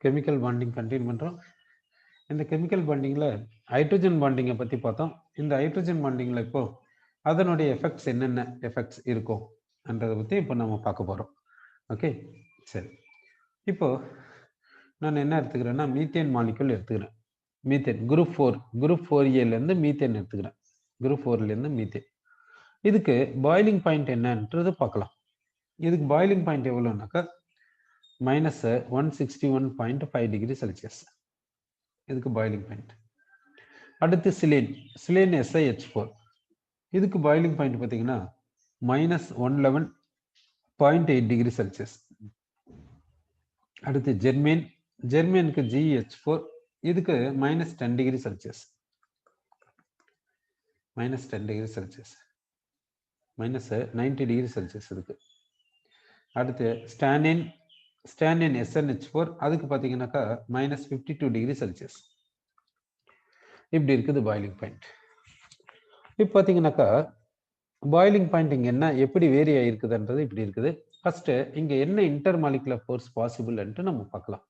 Chemical bonding continue பண்ணுறோம். இந்த chemical பாண்டிங்கில் hydrogen பாண்டிங்கை பற்றி பார்த்தோம். இந்த ஹைட்ரஜன் பாண்டிங்கில் இப்போ அதனுடைய எஃபெக்ட்ஸ் என்னென்ன எஃபெக்ட்ஸ் இருக்கும்ன்றதை பற்றி இப்போ நம்ம பார்க்க போகிறோம். ஓகே, சரி. இப்போ நான் என்ன எடுத்துக்கிறேன்னா மீத்தேன் மாலிகுல் எடுத்துக்கிறேன். மீத்தேன் குரூப் 4ஏலேருந்து மீத்தேன் எடுத்துக்கிறேன். குரூப் 4லேருந்து மீத்தேன். இதுக்கு பாய்லிங் பாயிண்ட் என்னன்றது பார்க்கலாம். இதுக்கு பாய்லிங் பாயிண்ட் எவ்வளோனாக்கா -161.5 டிகிரி செல்சியஸ். இதுக்கு பாய்லிங் பாயிண்ட். அடுத்து சிலேன் SiH4. இதுக்கு பாய்லிங் பாயிண்ட் பார்த்தீங்கன்னா -111.8 டிகிரி செல்சியஸ். அடுத்து ஜெர்மேனுக்கு GH4. இதுக்கு -10 degree Celsius. -10 degree Celsius, -90 degree Celsius இதுக்கு. அடுத்து ஸ்டானின் SnH4. அதுக்கு பார்த்தீங்கன்னாக்கா -52 டிகிரி செல்சியஸ். இப்படி இருக்குது பாய்லிங் பாயிண்ட். இப்போ பார்த்தீங்கன்னாக்கா பாய்லிங் பாயிண்ட் இங்கே என்ன எப்படி வேரி ஆகிருக்குதுன்றது இப்படி இருக்குது. ஃபர்ஸ்ட் இங்கே என்ன இன்டர்மாலிகுலர் ஃபோர்ஸ் பாசிபிள்ன்ட்டு நம்ம பார்க்கலாம்.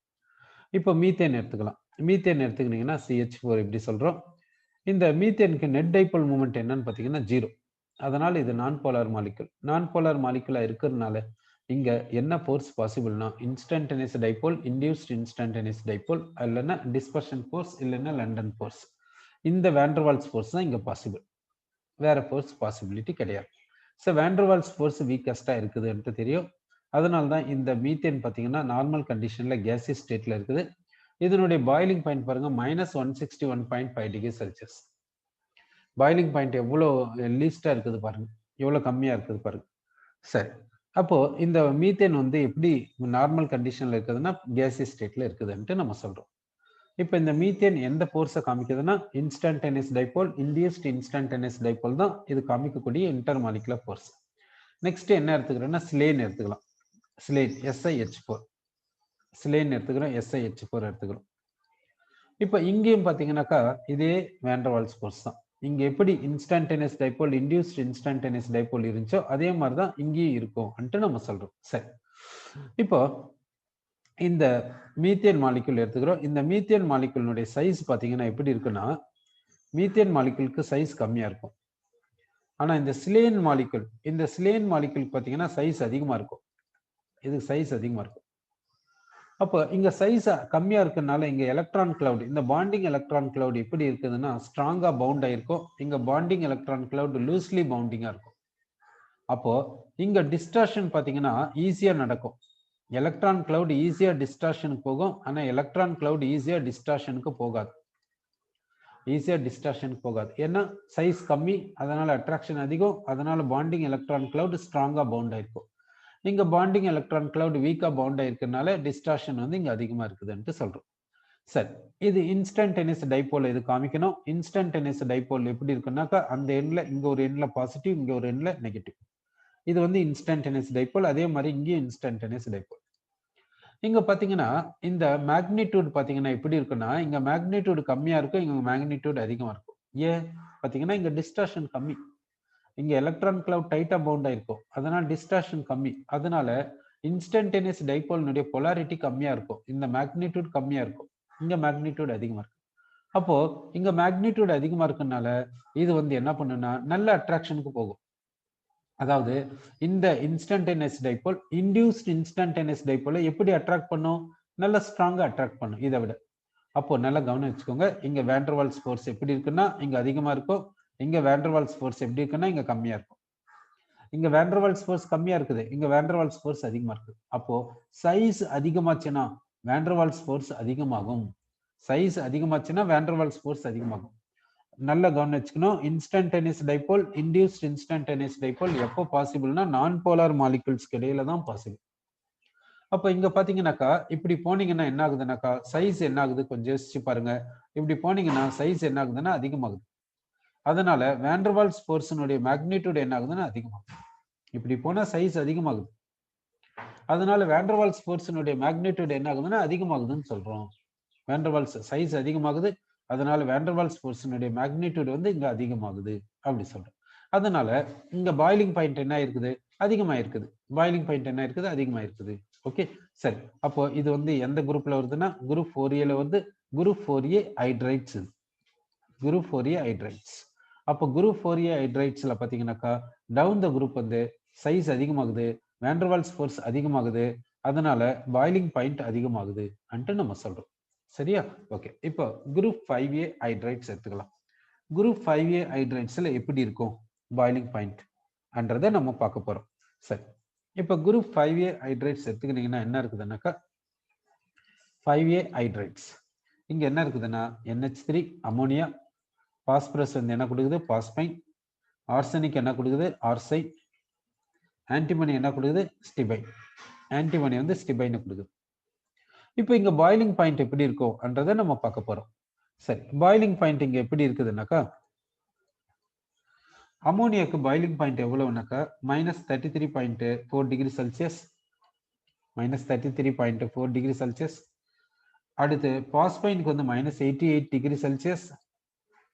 இப்போ மீத்தேன் எடுத்துக்கலாம். மீத்தேன் எடுத்துக்கிட்டிங்கன்னா CH4 இப்படி சொல்கிறோம். இந்த மீத்தேனுக்கு நெட் டைபோல் மூமெண்ட் என்னன்னு பார்த்தீங்கன்னா 0. அதனால் இது நான் போலார் மாலிகுலாக இருக்கிறதுனால இங்கே என்ன ஃபோர்ஸ் பாசிபிள்னா instantaneous dipole, induced instantaneous dipole, இல்லைன்னா டிஸ்பர்ஷன் ஃபோர்ஸ், இல்லைன்னா லண்டன் ஃபோர்ஸ். இந்த வேண்டர்வால்ஸ் ஃபோர்ஸ் தான் இங்கே பாசிபிள். வேற ஃபோர்ஸ் பாசிபிலிட்டி கிடையாது. ஸோ வேண்டர்வால்ஸ் ஃபோர்ஸ் வீக்கஸ்டாக இருக்குதுன்ட்டு தெரியும். அதனால தான் இந்த மீத்தேன் பார்த்தீங்கன்னா நார்மல் கண்டிஷனில் கேசியஸ் ஸ்டேட்டில் இருக்குது. இதனுடைய பாய்லிங் பாயிண்ட் பாருங்க -161.5 டிகிரி செல்சியஸ். பாய்லிங் பாயிண்ட் எவ்வளோ லீஸ்டாக இருக்குது பாருங்க, எவ்வளோ கம்மியாக இருக்குது பாருங்க. சரி, அப்போ இந்த மீத்தேன் வந்து எப்படி நார்மல் கண்டிஷனில் இருக்குதுன்னா கேசியஸ் ஸ்டேட்டில் இருக்குதுன்ட்டு நம்ம சொல்கிறோம். இப்போ இந்த மீத்தேன் எந்த ஃபோர்ஸை காமிக்குதுன்னா instantaneous dipole, induced instantaneous dipole தான் இது காமிக்கக்கூடிய இன்டர்மாலிகுலர் ஃபோர்ஸ். நெக்ஸ்ட் என்ன எடுத்துக்கிறோன்னா ஸ்லேன் எடுத்துக்கலாம். Silane SiH4. ஸ்லேன் எடுத்துக்கிறோம், SiH4 எடுத்துக்கிறோம். இப்போ இங்கேயும் பார்த்தீங்கன்னாக்கா இதே வேண்டர்வால்ஸ் ஃபோர்ஸ் தான். இங்கே எப்படி instantaneous dipole, induced instantaneous dipole இருந்துச்சோ அதே மாதிரி தான் இங்கேயும் இருக்கும்ன்ட்டு நம்ம சொல்கிறோம். சரி, இப்போ இந்த மீத்தேன் மாலிகுல் எடுத்துக்கிறோம். இந்த மீத்தேன் மாலிகுலினுடைய சைஸ் பார்த்தீங்கன்னா எப்படி இருக்குன்னா மீத்தேன் மாலிகுலுக்கு சைஸ் கம்மியாக இருக்கும். ஆனால் இந்த ஸ்லேன் மாலிகுலுக்கு பார்த்தீங்கன்னா சைஸ் அதிகமாக இருக்கும். இதுக்கு சைஸ் அதிகமாக இருக்கும். அப்போ இங்கே சைஸ் கம்மியாக இருக்கிறதுனால இங்கே எலக்ட்ரான் கிளவுட், இந்த பாண்டிங் எலக்ட்ரான் கிளவுட் எப்படி இருக்குதுன்னா ஸ்ட்ராங்காக பவுண்ட் ஆகிருக்கும். இங்கே பாண்டிங் எலக்ட்ரான் கிளவுட் லூஸ்லி பவுண்டிங்காக இருக்கும். அப்போ இங்கே டிஸ்டார்ஷன் பார்த்தீங்கன்னா ஈஸியாக நடக்கும். எலக்ட்ரான் கிளவுட் ஈஸியாக டிஸ்டார்ஷனுக்கு போகும். ஆனால் எலக்ட்ரான் கிளவுட் ஈஸியாக டிஸ்டார்ஷனுக்கு போகாது. ஏன்னா சைஸ் கம்மி, அதனால அட்ராக்ஷன் அதிகம். அதனால பாண்டிங் எலக்ட்ரான் கிளவுட் ஸ்ட்ராங்காக பவுண்ட் ஆயிருக்கும். இங்க பாண்டிங் எலக்ட்ரான் கிளவுட் வீக்கா பவுண்ட் ஆயிருக்கிறதுனால டிஸ்டார்ஷன் வந்து இங்க அதிகமா இருக்குதுன்ட்டு சொல்றோம். சரி, இது இன்ஸ்டன்டேனியஸ் டைபோல் இது காமிக்கணும். இன்ஸ்டன்டேனியஸ் டைபோல் எப்படி இருக்குன்னாக்கா அந்த எண்ட்ல இங்க ஒரு எண்ட்ல பாசிட்டிவ், இங்க ஒரு எண்ட்ல நெகட்டிவ். இது வந்து இன்ஸ்டன்டேனியஸ் டைபோல். அதே மாதிரி இங்கேயும் இன்ஸ்டன்டேனியஸ் டைபோல். இங்க பாத்தீங்கன்னா இந்த மேக்னிடியூட் பாத்தீங்கன்னா எப்படி இருக்குன்னா இங்க மேக்னிடியூட் கம்மியா இருக்கும், இங்க மேக்னிடியூட் அதிகமா இருக்கும். ஏன் பாத்தீங்கன்னா இங்க டிஸ்டார்ஷன் கம்மி, இங்க எலக்ட்ரான் கிளவுட் டைட்டா பவுண்ட் ஆயிருக்கும். அதனால டிஸ்டார்ஷன் கம்மி. அதனால இன்ஸ்டன்டேனியஸ் டைபோலினுடைய பொலாரிட்டி கம்மியா இருக்கும். இந்த மேக்னிடியூட் கம்மியா இருக்கும், இங்க மேக்னிடியூட் அதிகமா இருக்கும். அப்போ இங்க மேக்னிடியூட் அதிகமா இருக்கனால இது வந்து என்ன பண்ணுன்னா நல்ல அட்ராக்ஷனுக்கு போகும். அதாவது இந்த இன்ஸ்டன்டேனியஸ் டைபோல் இன்டியூஸ்ட் இன்ஸ்டன்டேனியஸ் டைபோலை எப்படி அட்ராக்ட் பண்ணும்? நல்ல ஸ்ட்ராங்கா அட்ராக்ட் பண்ணும் இதை விட. அப்போ நல்லா கவனம் வச்சுக்கோங்க. இங்க வேண்டர்வால்ஸ் ஃபோர்ஸ் எப்படி இருக்குன்னா இங்க அதிகமா இருக்கும், இங்க வேண்டர்வால்ஸ் ஃபோர்ஸ் எப்படி இருக்குன்னா இங்க கம்மியா இருக்கும். இங்க வேண்டர்வால்ஸ் ஃபோர்ஸ் கம்மியா இருக்குது, இங்க வேண்டர்வால்ஸ் ஃபோர்ஸ் அதிகமா இருக்கு. அப்போ சைஸ் அதிகமாச்சுன்னா வேண்டர்வால்ஸ் ஃபோர்ஸ் அதிகமாகும். சைஸ் அதிகமாச்சுன்னா வேண்டர்வால்ஸ் ஃபோர்ஸ் அதிகமாகும். நல்ல கவனம் வச்சுக்கணும். Instantaneous dipole, induced instantaneous dipole எப்போ பாசிபிள்னா நான் போலார் மாலிகுல்ஸ்க்கு இடையில தான் பாசிபிள். அப்ப இங்க பாத்தீங்கன்னாக்கா இப்படி போனீங்கன்னா என்ன ஆகுதுன்னாக்கா சைஸ் என்ன ஆகுது கொஞ்சம் யோசிச்சு பாருங்க. இப்படி போனீங்கன்னா சைஸ் என்ன ஆகுதுன்னா அதிகமாகுது. அதனால வேண்டர்வால்ஸ் ஃபோர்ஸினுடைய மேக்னிடியூட் என்ன ஆகுதுன்னா அதிகமாகுது. இப்படி போனா சைஸ் அதிகமாகுது. அதனால வேண்டர்வால்ஸ் ஃபோர்ஸினுடைய மேக்னிடியூட் என்ன ஆகுதுன்னா அதிகமாகுதுன்னு சொல்றோம். வேண்டர்வால்ஸ் சைஸ் அதிகமாகுது, அதனால வேண்டர்வால்ஸ் ஃபோர்ஸினுடைய மேக்னிடியூட் வந்து இங்க அதிகமாகுது அப்படி சொல்றோம். அதனால இங்க பாய்லிங் பாயிண்ட் என்ன இருக்குது அதிகமாக இருக்குது. பாயிலிங் பாயிண்ட் என்ன இருக்குது? அதிகமாக இருக்குது. ஓகே, சரி. அப்போ இது வந்து எந்த குரூப்ல வருதுன்னா குரூப் 4A வந்து group 4A hydrides. Group 4A hydrides. அப்போ குரூப் 4A ஹைட்ரைட்ஸ்ல பார்த்தீங்கன்னாக்கா டவுன் த குரூப் வந்து சைஸ் அதிகமாகுது, வேண்டர்வால்ஸ் ஃபோர்ஸ் அதிகமாகுது, அதனால பாயிலிங் பாயிண்ட் அதிகமாகுது அன்ட்டு நம்ம சொல்றோம். சரியா? ஓகே. இப்போ குரூப் 5A ஹைட்ரைட்ஸ் எடுத்துக்கலாம். குரூப் 5A ஹைட்ரைட்ஸ்ல எப்படி இருக்கும் பாயிலிங் பாயிண்ட் அன்றதை நம்ம பார்க்க போறோம். சரி, இப்போ குரூப் 5A ஹைட்ரைட்ஸ் எடுத்துக்கிட்டீங்கன்னா என்ன இருக்குதுன்னாக்கா 5A ஹைட்ரைட்ஸ் இங்க என்ன இருக்குதுன்னா NH3 அமோனியா, பாஸ்பரஸ் வந்து என்ன கொடுக்குது? பாஸ்பைன், ஆர்சனிக் என்ன கொடுக்குது? ஆர்சைட், ஆன்டிமனி என்ன கொடுக்குது? ஸ்டிபைன். ஆன்டிமனி வந்து ஸ்டிபைன் கொடுக்குது. இப்போ இங்க பாயிலிங் பாயிண்ட் எப்படி இருக்கும் என்றதை நம்ம பார்க்க போறோம். சரி, பாயிலிங் பாயிண்ட் இங்க எப்படி இருக்குதுன்னாக்கா அமோனியாக்கு பாயிலிங் பாயிண்ட் எவ்வளவுனாக்கா -33.4 டிகிரி செல்சியஸ், -33.4 டிகிரி செல்சியஸ். அடுத்து பாஸ்பைனுக்கு வந்து -88 டிகிரி செல்சியஸ்,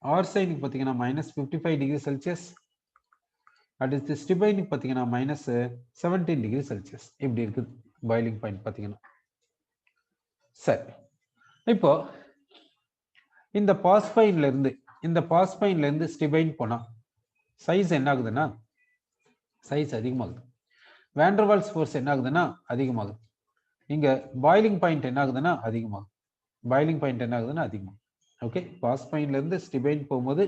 ஆர்சைனுக்கு பார்த்தீங்கன்னா -55 டிகிரி செல்சியஸ், அடுத்து ஸ்டிபைனுக்கு பார்த்தீங்கன்னா -17 டிகிரி செல்சியஸ். இப்படி இருக்குது பாயிலிங் பாயிண்ட் பார்த்தீங்கன்னா. சரி, இப்போ இந்த பாஸ்பைன்ல இருந்து ஸ்டிபைன் போனா சைஸ் என்ன ஆகுதுன்னா சைஸ் அதிகமாகுது. வேண்டர்வால்ஸ் ஃபோர்ஸ் என்ன ஆகுதுன்னா அதிகமாகுது. இங்க பாயிலிங் பாயிண்ட் என்ன ஆகுதுன்னா அதிகமாகும். பாயிலிங் பாயிண்ட் என்ன ஆகுதுன்னா அதிகமாகும். ஓகே, பாஸ்பைன்ல இருந்து ஸ்டிபைன் போகும்போது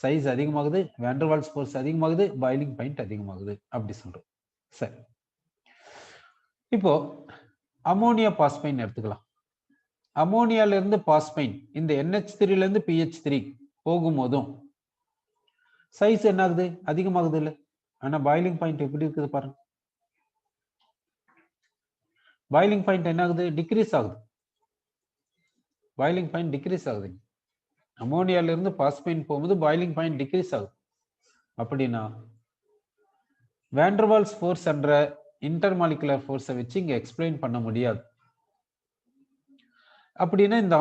சைஸ் அதிகமாகுது, வேண்டர்வால்ஸ் ஃபோர்ஸ் அதிகமாகுது, பாயிலிங் பாயிண்ட் அதிகமாகுது அப்படி சொல்றோம். சரி, இப்போ அமோனியா பாஸ்பைன் எடுத்துக்கலாம். அமோனியால இருந்து பாஸ்பைன் இந்த NH3ல இருந்து PH3 போகும்போதும் சைஸ் என்ன ஆகுது? அதிகமாகுது இல்ல? ஆனா பாயிலிங் பாயிண்ட் எப்படி இருக்குது பாருங்க. பாயிலிங் பாயிண்ட் என்ன ஆகுது? டிக்ரீஸ் ஆகுது. பாயிலிங் பாயிண்ட் டிக்ரீஸ் ஆகுது. அமோனியால இருந்து பாஸ்பைன் போகும்போது பாயிலிங் பாயிண்ட் டிக்ரீஸ் ஆகுது. அப்படின்னா வேண்டர்வால்ஸ் ஃபோர்ஸ் என்ற இன்டர்மாலிகுலர் ஃபோர்ஸை வச்சு இங்க எக்ஸ்பிளைன் பண்ண முடியாது. அப்படின்னா இந்த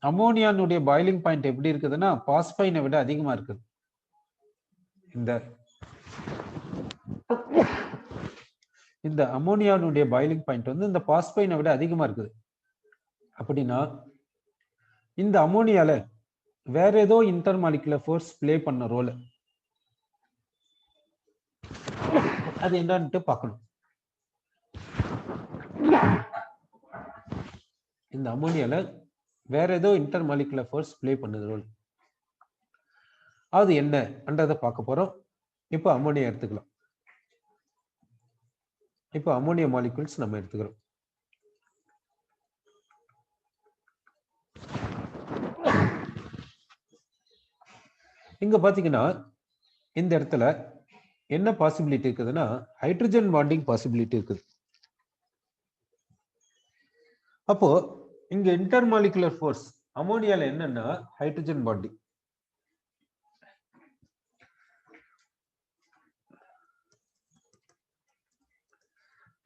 அமோனியானுடைய பாயிலிங் பாயிண்ட் எப்படி இருக்குதுன்னா பாஸ்பைனை விட அதிகமா இருக்குது. இந்த அமோனியானுடைய பாயிலிங் பாயிண்ட் வந்து இந்த பாஸ்பைனை விட அதிகமா இருக்குது. அப்படின்னா இந்த அமோனியால வேற ஏதோ இன்டர்மாலிகுலர் ஃபோர்ஸ் பிளே பண்ண ரோல் அது என்னன்னு பார்க்கணும். இந்த அமோனியால வேற ஏதோ இன்டர்மாலிகுலர் ஃபோர்ஸ் பிளே பண்ணுது ரோல். அது என்னன்றதை பார்க்க போறோம். இப்போ அமோனியா எடுத்துக்கலாம். இப்போ அமோனியா மாலிகூல்ஸ் நம்ம எடுத்துக்கிறோம். இங்க பாத்தீங்கன்னா இந்த இடத்துல என்ன பாசிபிலிட்டி இருக்குதுன்னா ஹைட்ரஜன் பாண்டிங் பாசிபிலிட்டி இருக்குது. அப்போ இங்க இன்டர்மாலிகுலர் ஃபோர்ஸ் அமோனியால என்னன்னா ஹைட்ரஜன் பாண்டிங்.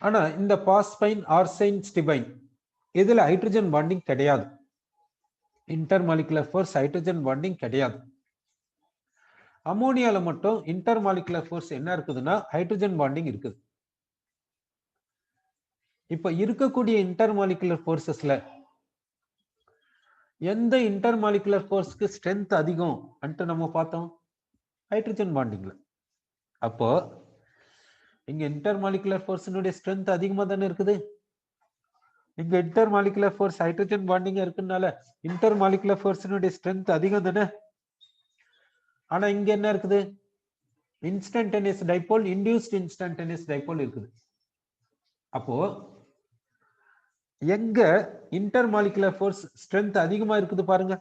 ஆனா இந்த பாஸ்பைன், ஆர்சைன், ஸ்டிபைன் இதுல ஹைட்ரஜன் பாண்டிங் கிடையாது. இன்டர்மாலிகுலர் ஃபோர்ஸ் ஹைட்ரஜன் பாண்டிங் கிடையாது. அமோனியால மட்டும் இன்டர்மாலிகுலர் ஃபோர்ஸ் என்ன இருக்குதுன்னா ஹைட்ரஜன் பாண்டிங் இருக்குது. இப்ப இருக்கக்கூடிய இன்டர்மாலிகுலர் ஃபோர்ஸஸ்ல எந்த இன்டர்மாலிகுலர் ஃபோர்ஸ்க்கு ஸ்ட்ரென்த் அதிகம் அன்ட்டு நம்ம பார்த்தோம்? ஹைட்ரஜன் பாண்டிங்ல. அப்போ இங்க இன்டர்மாலிகுலர் ஃபோர்ஸினுடைய ஸ்ட்ரென்த் அதிகமா தானே இருக்குது. இங்க இன்டர்மாலிகுலர் ஃபோர்ஸ் ஹைட்ரஜன் பாண்டிங் இருக்குனால இன்டர்மாலிகுலர் ஃபோர்ஸினுடைய ஸ்ட்ரென்த் அதிகம் தானே. ஆனா இங்க என்ன இருக்குது? Instantaneous dipole, induced instantaneous dipole இருக்குது. அப்போ எங்க இன்டர்மாலிகுலர் ஃபோர்ஸ் ஸ்ட்ரென்த் அதிகமா இருக்குது பாருங்க.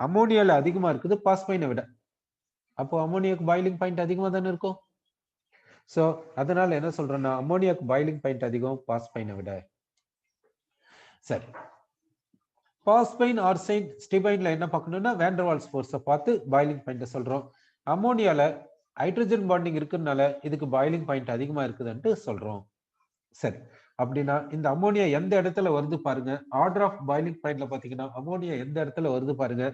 அமோனியால அதிகமா இருக்குது பாஸ்பைனை விட. அப்போ அமோனியாக்கு பாயிலிங் பாயிண்ட் அதிகமா தானே இருக்கும். சோ அதனால என்ன சொல்றேன்னா அமோனியாக்கு பாயிலிங் பாயிண்ட் அதிகம் பாஸ்பைனை விட. சரி, பாஸ்பைன், ஆர்சைன், ஸ்டிபைன்ல என்ன பார்க்கணும்னா வேண்டர்வால்ஸ் ஃபோர்ஸை பார்த்து பாயிலிங் பாயிண்ட் சொல்றோம். அமோனியால ஹைட்ரஜன் பாண்டிங் இருக்குறதுனால இதுக்கு பாயிலிங் பாயிண்ட் அதிகமா இருக்குதுன்ட்டு சொல்றோம். சரி, அப்படின்னா இந்த அமோனியா எந்த இடத்துல வருது பாருங்க. ஆர்டர் ஆஃப் பாயிலிங் பாயிண்ட்ல பாத்தீங்கன்னா அமோனியா எந்த இடத்துல வருது பாருங்க.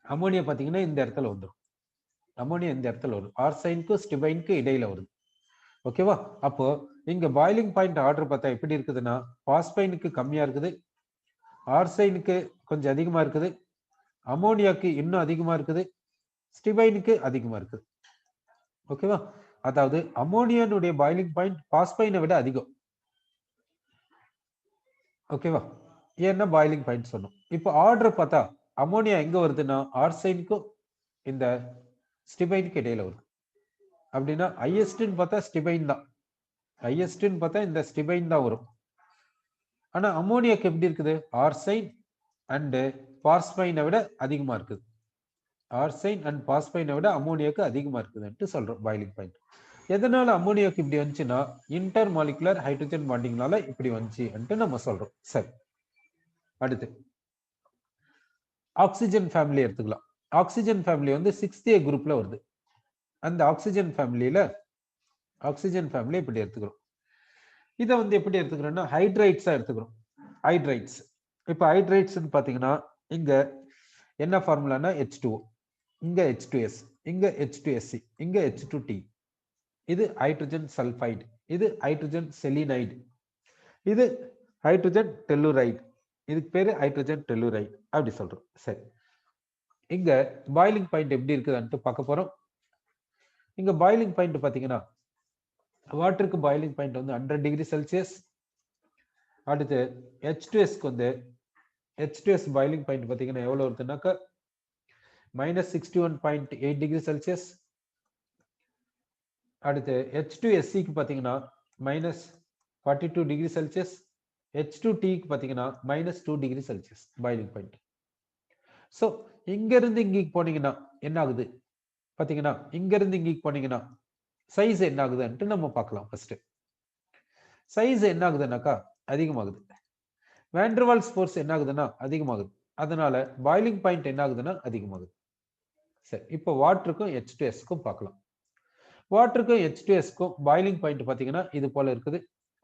அமோனியா பாத்தீங்கன்னா இந்த இடத்துல வந்துடும். அமோனியா இந்த இடத்துல வரும். ஆர்சைனுக்கு ஸ்டிபைனுக்கு இடையில வருது. ஓகேவா? அப்போ இங்க பாயிலிங் பாயிண்ட் ஆர்டர் பார்த்தா எப்படி இருக்குதுன்னா, பாஸ்பைனுக்கு கம்மியா இருக்குது, ஆர்சைனுக்கு கொஞ்சம் அதிகமா இருக்குது, அமோனியாக்கு இன்னும் அதிகமா இருக்குது, ஸ்டிபைனுக்கு அதிகமா இருக்குது. ஓகேவா? அதாவது அமோனியானுடைய பாயிலிங் பாயிண்ட் பாஸ்பைனை விட அதிகம். ஓகேவா? ஏன்னா பாயிலிங் பாயிண்ட் சொன்னோம். இப்போ ஆர்டர் பார்த்தா அமோனியா எங்க வருதுன்னா ஆர்சைனுக்கும் இந்த ஸ்டிபைனுக்கு இடையில வருது. அப்படின்னா ஹையஸ்ட்னு பார்த்தா ஸ்டிபைன் தான். ஹையஸ்ட்னு பார்த்தா இந்த ஸ்டிபைன் தான் வரும். ஆனா அமோனியாக்கு எப்படி இருக்குது? ஆர்சைன் அண்ட் பாஸ்பைனை விட அதிகமா இருக்குது. ஆர்சைன் அண்ட் பாஸ்பைனை விட அமோனியாக்கு அதிகமா இருக்குதுன்ட்டு சொல்றோம் பாயிலிங் பாயிண்ட். எதனால அமோனியாக்கு இப்படி வந்துச்சுன்னா இன்டர் மாலிகுலர் ஹைட்ரஜன் பாண்டிங்னால இப்படி வந்துச்சு நம்ம சொல்றோம். சரி, அடுத்து ஆக்சிஜன் ஃபேமிலி எடுத்துக்கலாம். ஆக்சிஜன் ஃபேமிலி வந்து 6th A குரூப்ல வருது. அந்த ஆக்சிஜன் ஃபேமிலியில இப்படி எடுத்துக்கிறோம். இதை வந்து எப்படி எடுத்துக்கிறோம்னா ஹைட்ரைட்ஸா எடுத்துக்கிறோம். ஹைட்ரைட்ஸ். இப்போ ஹைட்ரைட்ஸ்ன்னு பாத்தீங்கன்னா இங்க என்ன ஃபார்முலானா H2O, இங்க H2S, இங்க H2SC, இங்க H2T. இது ஹைட்ரஜன் சல்பைடு, இது ஹைட்ரஜன் செலினைடு, இது ஹைட்ரஜன் டெல்லுரைடு, இதுக்கு பேரு ஹைட்ரஜன் டெல்லுரைடு அப்படி சொல்றோம். சரி, இங்க பாயிலிங் பாயிண்ட் எப்படி இருக்குதுன்ட்டு பார்க்க போறோம். இங்க பாயிலிங் பாயிண்ட் பாத்தீங்கன்னா வாட்டருக்கு பாயிலிங் பாயிண்ட் வந்து 100 டிகிரி செல்சியஸ். அடுத்து H2Sக்கு வந்து H2S பாயிலிங் பாயிண்ட் பாத்தீங்கன்னா எவ்வளவு வருதுன்னாக்கா -61.8 டிகிரி செல்சியஸ். அடுத்து H2SCக்கு பாத்தீங்கன்னா -42 டிகிரி செல்சியஸ். H2Tக்கு பாத்தீங்கன்னா -2 degree Celsius boiling point. So இங்க இருந்து இங்க போனீங்கன்னா என்ன ஆகுது பாத்தீங்கன்னா, இங்க இருந்து இங்க போனீங்கன்னா சைஸ் என்ன ஆகுதுன்ட்டு நம்ம பார்க்கலாம். ஃபர்ஸ்ட் சைஸ் என்ன ஆகுதுன்னாக்கா அதிகமாகுது. வேண்டர்வால்ஸ் ஃபோர்ஸ் என்ன ஆகுதுன்னா அதிகமாகுது. அதனால பாயிலிங் பாயிண்ட் என்ன ஆகுதுன்னா அதிகமாகுது. சரி, இப்போ வாட்டருக்கும் H2Sக்கும் பார்க்கலாம். வாட்டருக்கும் H2Sக்கும் பாயிலிங் பாயிண்ட் பாத்தீங்கன்னா இது போல இருக்குது.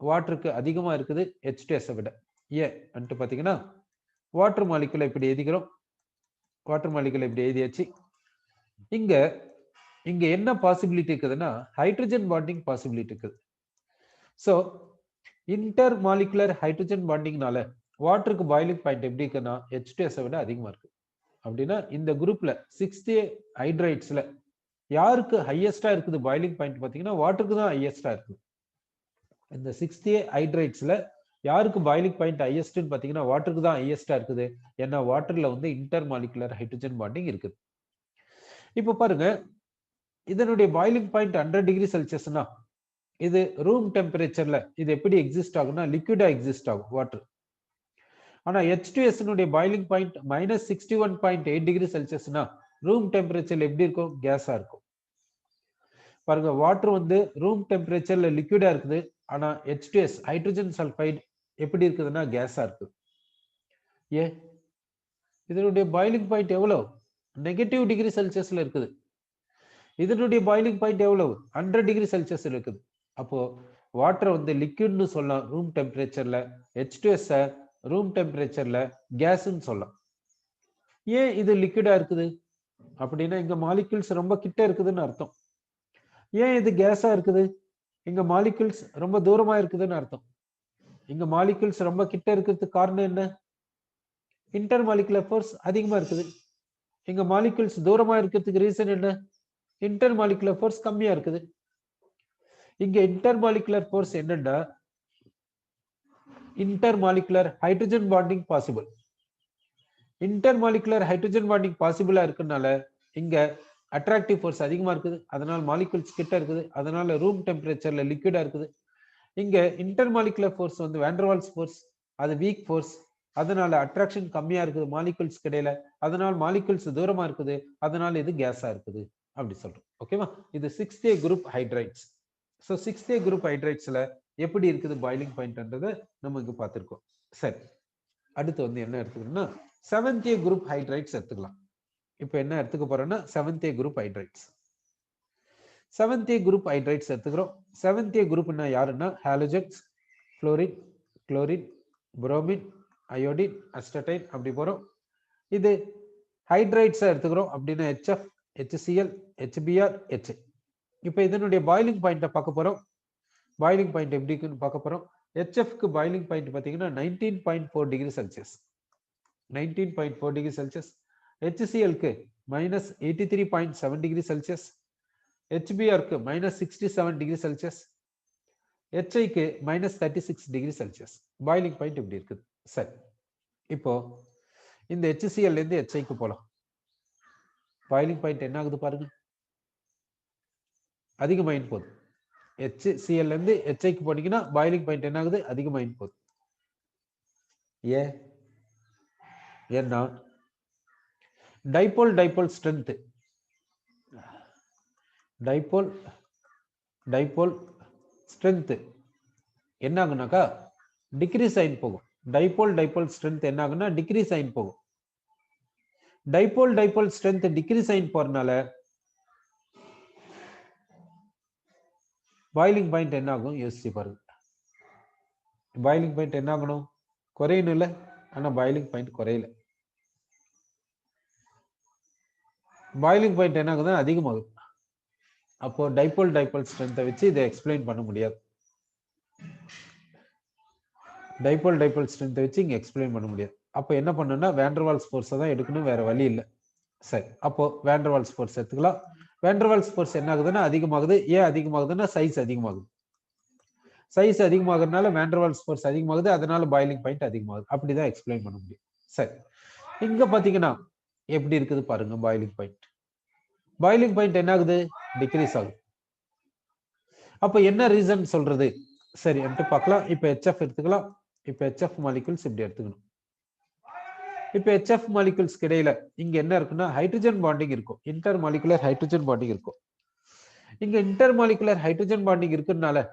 வாட்டருக்கு அதிகமா இருக்குது H2S விட. ஏன்ட்டு பாத்தீங்கன்னா வாட்டர் மாலிகுலை இப்படி எழுதிக்கிறோம். வாட்டர் மாலிகுலை இப்படி எழுதியாச்சு. இங்க இங்க என்ன பாசிபிலிட்டி இருக்குதுன்னா ஹைட்ரஜன் பாண்டிங் பாசிபிலிட்டி இருக்குது. ஸோ இன்டர் மாலிகுலர் ஹைட்ரஜன் பாண்டிங்னால வாட்டருக்கு பாயிலிங் பாயிண்ட் எப்படி இருக்குன்னா H2S விட அதிகமா இருக்கு. அப்படின்னா இந்த குரூப்ல 6th A ஹைட்ரைட்ஸ்ல யாருக்கு ஹையஸ்டா இருக்குது பாயிலிங் பாயிண்ட் பாத்தீங்கன்னா வாட்டருக்கு தான் ஹையஸ்டா இருக்குது. இந்த 6th A ஹைட்ரைட்ஸ்ல யாருக்கு பாயிலிங் பாயிண்ட் ஹையஸ்ட்னு பாத்தீங்கன்னா வாட்டருக்கு தான் ஹையஸ்டா இருக்குது. ஏன்னா வாட்டர்ல வந்து இன்டர் மாலிகுலர் ஹைட்ரஜன் பாண்டிங் இருக்குது. இப்போ பாருங்க, இதனுடைய பாயிலிங் பாயிண்ட் 100 டிகிரி செல்சியஸ்னா இது ரூம் டெம்பரேச்சர்ல இது எப்படி எக்ஸிஸ்ட் ஆகும்னா லிக்விடா எக்ஸிஸ்ட் ஆகும் வாட்டர். ஆனா H2S பாயிலிங் பாயிண்ட் -61.8 டிகிரி செல்சியஸ்னா ரூம் டெம்பரேச்சர்ல எப்படி இருக்கும்? கேஸா இருக்கும். பாருங்க, வாட்டர் வந்து ரூம் டெம்பரேச்சர்ல லிக்விடா இருக்குது. ஆனா H2S ஹைட்ரஜன் சல்பைடு எப்படி இருக்குதுன்னா கேஸா இருக்கு. ஏன்? இதனுடைய பாயிலிங் பாயிண்ட் எவ்வளவு? நெகட்டிவ் டிகிரி செல்சியஸ்ல இருக்குது. இதனுடைய பாயிலிங் பாயிண்ட் எவ்வளவு? 100 டிகிரி செல்சியஸ்ல இருக்குது. அப்போ வாட்டர் வந்து லிக்விட்னு சொல்லலாம் ரூம் டெம்பரேச்சர்ல, H2S ரூம் டெம்பரேச்சர்ல கேஸ்ன்னு சொல்லலாம். ஏன் இது லிக்விடா இருக்குது அப்படின்னா இங்க மாலிக்யூல்ஸ் ரொம்ப கிட்ட இருக்குதுன்னு அர்த்தம். ஏன் இது கேஸா இருக்குது? இங்க மாலிக்யூல்ஸ் ரொம்ப தூரமா இருக்குதுன்னு அர்த்தம். இங்க மாலிக்யூல்ஸ் ரொம்ப கிட்ட இருக்கிறதுக்கு காரணம் என்ன? இன்டர் மாலிகுலர் ஃபோர்ஸ் அதிகமா இருக்குது. இங்க மாலிக்யூல்ஸ் தூரமா இருக்கிறதுக்கு ரீசன் என்ன? இன்டர் மாலிகுலர் ஃபோர்ஸ் கம்மியா இருக்குது. இங்க இன்டர் மாலிகுலர் ஃபோர்ஸ் என்னன்னா inter molecular hydrogen bonding possible. Inter molecular hydrogen bonding பாசிபிளா இருக்கனால இங்க அட்ராக்டிவ் ஃபோர்ஸ் அதிகமா இருக்குது. அதனால மாலிக்யூல்ஸ் கிட்ட இருக்குது. அதனால ரூம் டெம்பரேச்சர்ல லிக்விடா இருக்குது. இங்க இன்டர் மாலிகுலர் ஃபோர்ஸ் வந்து வேண்டர்வால்ஸ் ஃபோர்ஸ், அது வீக் ஃபோர்ஸ். அதனால அட்ராக்ஷன் கம்மியா இருக்குது மாலிக்யூல்ஸ் இடையில. அதனால மாலிக்யூல்ஸ் தூரமா இருக்குது. அதனால இது கேஸா இருக்குது அப்படி சொல்றோம். ஓகேவா? இது 6th A குரூப் ஹைட்ரைட்ஸ். ஸோ 6th A குரூப் ஹைட்ரைட்ஸ்ல எப்படி இருக்குது பாயிலிங் பாயிண்ட்ன்றதை நம்ம இங்க பார்த்திருக்கோம். சரி, அடுத்து வந்து என்ன எடுத்துக்கணும்னா 7th A குரூப் ஹைட்ரைட்ஸ் எடுத்துக்கலாம். இப்போ என்ன எடுத்துக்க போறோம்னா 7th A group hydrides. 7th A group hydrides எடுத்துக்கிறோம். 7th A குரூப்னா யாருன்னா halogens, chlorine, chlorine, bromine, iodine, astatine அப்படி போறோம். இது ஹைட்ரைட்ஸா எடுத்துக்கிறோம் அப்படின்னா HF, HCl, HBr, HA. இப்போ இதனுடைய பாயிலிங் பாயிண்ட பார்க்க போறோம். பாயிலிங் பாயிண்ட் எப்படி இருக்குன்னு பார்க்க போறோம். HFக்கு பாயிலிங் பாயிண்ட் பார்த்தீங்கன்னா 19.4 டிகிரி செல்சியஸ், 19.4 டிகிரி செல்சியஸ். HClக்கு -83.7 டிகிரி செல்சியஸ், HBrக்கு -67 டிகிரி செல்சியஸ், HIக்கு -36 டிகிரி செல்சியஸ். பாயிலிங் பாயிண்ட் இப்படி இருக்குது. சரி, இப்போ இந்த HCl இருந்து HIக்கு போலாம். பாயிலிங் பாயிண்ட் என்ன ஆகுது பாருங்க, அதிகமாயின் போகுது. HCl இருந்து HIக்கு போனீங்கன்னா பாயிலிங் பாயிண்ட் என்ன ஆகுது, அதிகமாயின் போகுது. ஏன்னா dipole dipole strength, dipole dipole strength என்ன ஆகுனாக்கா டிக்ரீஸ் ஆயின் போகும். டைபோல் டைபோல் ஸ்ட்ரென்த் என்ன ஆகுனா டிக்ரீஸ் ஆயின் போகும். டைபோல் டைபோல் ஸ்ட்ரென்த் டிக்ரீஸ் ஆயின் போறனால பாயிலிங் பாயிண்ட் என்ன ஆகும் யோசிச்சு பாருங்க. பாயிலிங் பாயிண்ட் என்ன ஆகணும், குறையணும் இல்ல, ஆனா பாயிலிங் பாயிண்ட் குறையல. பாயிலிங் பாயிண்ட் என்ன ஆகுது, அதிகமாகுது. அப்போ டைபோல் டைபோல் ஸ்ட்ரென்த்தை வச்சு இதை எக்ஸ்பிளைன் பண்ண முடியாது. டைபோல் டைபோல் ஸ்ட்ரென்த்தை வச்சு இங்க எக்ஸ்பிளைன் பண்ண முடியாது. அப்போ என்ன பண்ணணும்னா வேண்டர்வால்ஸ் ஃபோர்ஸை தான் எடுக்கணும், வேற வழி இல்லை. சரி, அப்போ வேண்டர்வால்ஸ் ஃபோர்ஸ் எடுத்துக்கலாம். வேண்டர்வால்ஸ் ஃபோர்ஸ் என்ன ஆகுதுன்னா அதிகமாகுது. ஏன் அதிகமாகுதுன்னா சைஸ் அதிகமாகுது. சைஸ் அதிகமாகிறதுனால வேண்டர்வால்ஸ் ஃபோர்ஸ் அதிகமாகுது, அதனால பாயிலிங் பாயிண்ட் அதிகமாகுது. அப்படிதான் எக்ஸ்பிளைன் பண்ண முடியும். சரி, இங்க பாத்தீங்கன்னா எப்படி இருக்குது பாருங்க. பாயிலிங் பாயிண்ட், பாயிலிங் பாயிண்ட் என்ன ஆகுது, டிக்ரீஸ் ஆகுது. அப்ப என்ன ரீசன் சொல்றது, சரி என்று பார்க்கலாம். இப்ப HF எடுத்துக்கலாம். இப்ப HF மாலிகுல்ஸ் இப்படி எடுத்துக்கணும். இப்ப HF மாலிகுல்ஸ்க்கு இடையில இங்க என்ன இருக்குன்னா ஹைட்ரஜன் பாண்டிங் இருக்கும், இன்டர் மாலிகுலர் ஹைட்ரஜன் பாண்டிங் இருக்கும். இங்க இன்டர் மாலிகுலர் ஹைட்ரஜன் பாண்டிங் இருக்கிறதுனால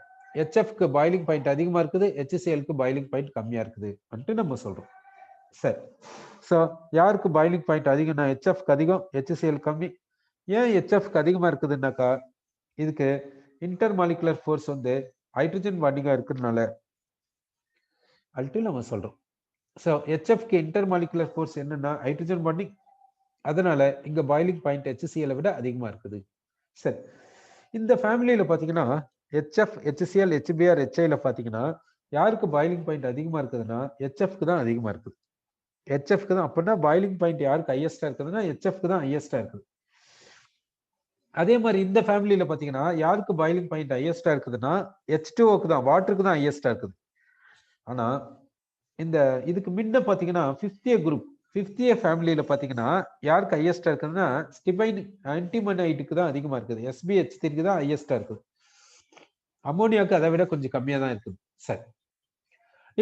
HFக்கு பாயிலிங் பாயிண்ட் அதிகமா இருக்குது, HClக்கு பாயிலிங் பாயிண்ட் கம்மியா இருக்குது என்று நம்ம சொல்றோம். சரி, சோ யாருக்கு பாயிலிங் பாயிண்ட் அதிகம்னா HFக்கு அதிகம், HCl கம்மி. ஏன் HFக்கு அதிகமா இருக்குதுன்னாக்கா இதுக்கு இன்டர் மாலிகுலர் ஃபோர்ஸ் வந்து ஹைட்ரஜன் பாண்டிங்கா இருக்கிறதுனால அல்ட்டு நம்ம சொல்றோம். ஸோ HFக்கு இன்டர் மாலிகுலர் ஃபோர்ஸ் என்னன்னா ஹைட்ரஜன் பாண்டிங், அதனால இங்க பாயிலிங் பாயிண்ட் HCl விட அதிகமா இருக்குது. சரி, இந்த ஃபேமிலியில பாத்தீங்கன்னா HF, HCl, HBr, HIல பாத்தீங்கன்னா யாருக்கு பாயிலிங் பாயிண்ட் அதிகமா இருக்குதுன்னா HFக்கு தான் அதிகமா இருக்குது. HFக்கு தான். அப்படின்னா பாயிலிங் பாயிண்ட் யாருக்கு ஹையஸ்டா இருக்குதுன்னா HFக்கு தான் ஹையஸ்டா இருக்குது. அதே மாதிரி இந்த ஃபேமிலியில பாத்தீங்கன்னா யாருக்கு பாயிலிங் பாயிண்ட் ஹையஸ்டா இருக்குதுன்னா H2Oக்கு தான், வாட்டருக்கு தான் ஹையஸ்டா இருக்குது. ஆனா இந்த இதுக்கு முன்ன பாத்தீங்கன்னா 5th குரூப், 5th ஃபேமிலியில பாத்தீங்கன்னா யாருக்கு ஹையஸ்டா இருக்குதுன்னா ஸ்டிபைன் ஆன்டிமனைட்டுக்கு தான் அதிகமா இருக்குது, SbH3க்கு தான் ஹையஸ்டா இருக்குது. அமோனியாக்கு அதை விட கொஞ்சம் கம்மியா தான் இருக்குது. சரி,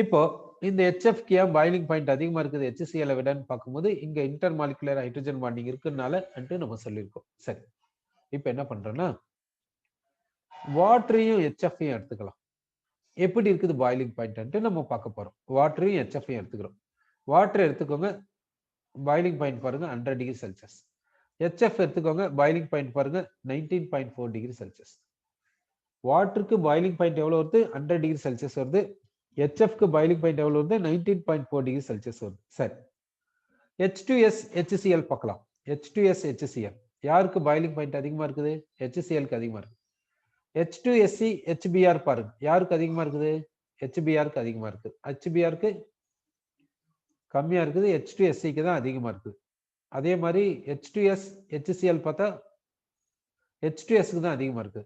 இப்போ இந்த HFக்கு ஏன் பாயிலிங் பாயிண்ட் அதிகமா இருக்குது HCl விடன்னு பார்க்கும்போது இங்க இன்டர் மாலிகுலர் ஹைட்ரஜன் பாண்டிங் இருக்குனால நம்ம சொல்லியிருக்கோம். சரி, இப்போ என்ன பண்றோம்னா வாட்டரையும் HFையும் எடுத்துக்கலாம். எப்படி இருக்குது பாயிலிங் பாயிண்ட் நம்ம பார்க்க போறோம். வாட்டரையும் HFையும் எடுத்துக்கிறோம். வாட்டர் எடுத்துக்கோங்க, பாயிலிங் பாயிண்ட் பாருங்க 100 டிகிரி செல்சியஸ். HF எடுத்துக்கோங்க, பாயிலிங் பாயிண்ட் பாருங்க 19.4 டிகிரி செல்சியஸ். வாட்டருக்கு பாயிலிங் பாயிண்ட் எவ்வளவு வருது, 100 டிகிரி செல்சியஸ் வருது. HFக்கு பாயிலிங் பாயிண்ட் எவ்வளவு வருது, 19.4 டிகிரி செல்சியஸ் வருது. சரி, H2S HCl பார்க்கலாம். H2S HCl யாருக்கு பாயிலிங் பாயிண்ட் அதிகமா இருக்குது, HClக்கு அதிகமா இருக்கு. H2SC HBr பாருங்க, யாருக்கு அதிகமா இருக்குது, HBrக்கு அதிகமா இருக்கு. HBrக்கு கம்மியா இருக்குது, H2SCக்கு தான் அதிகமா இருக்குது. அதே மாதிரி H2S HCl பார்த்தா H2Sக்கு தான் அதிகமா இருக்கு.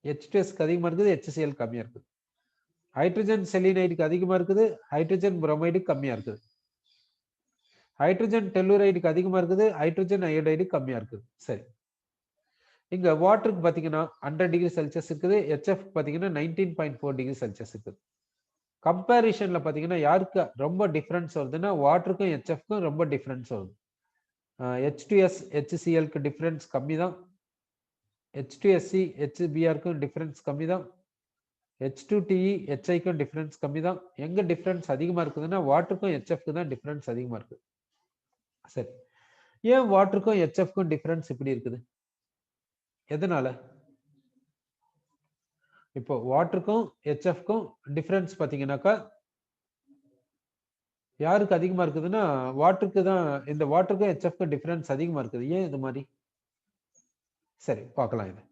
H2Sக்கு அதிகமா இருக்குது, HCl கம்மியா இருக்குது. ஹைட்ரஜன் செலினைடுக்கு அதிகமா இருக்குது, ஹைட்ரஜன் புரோமைடு கம்மியா இருக்குது. ஹைட்ரஜன் டெல்லூரைடுக்கு அதிகமா இருக்குது, ஹைட்ரஜன் அயோடைடு கம்மியா இருக்குது. சரி, இங்க வாட்டருக்கு பாத்தீங்கன்னா 100 டிகிரி செல்சியஸ் இருக்குது, HF பாத்தீங்கன்னா 19.4 டிகிரி செல்சியஸ் இருக்குது. கம்பேரிஷன்ல பாத்தீங்கன்னா யாருக்கு ரொம்ப டிஃபரன்ஸ் வருதுன்னா வாட்டருக்கும் HFக்கும் ரொம்ப டிஃபரன்ஸ் வருது. H2S HClக்கு டிஃபரன்ஸ் கம்மி தான், H2SC HBrக்கும் டிஃபரன்ஸ் கம்மி தான், H2TE HIக்கும் டிஃபரன்ஸ் கம்மி தான். எங்க டிஃபரன்ஸ் அதிகமா இருக்குதுன்னா வாட்டருக்கும் HFக்கு தான் டிஃபரன்ஸ் அதிகமா இருக்கு. சரி, ஏன் வாட்டருக்கும் HFக்கும் டிஃபரன்ஸ் இப்படி இருக்குது, எதனால? இப்போ வாட்டருக்கும் HFக்கும் டிஃபரன்ஸ் பாத்தீங்கன்னாக்கா யாருக்கு அதிகமா இருக்குதுன்னா வாட்டருக்கு தான், இந்த வாட்டருக்கும் HFக்கும் டிஃபரன்ஸ் அதிகமா இருக்குது. ஏன் இது மாதிரி? சரி, பார்க்கலாம். இது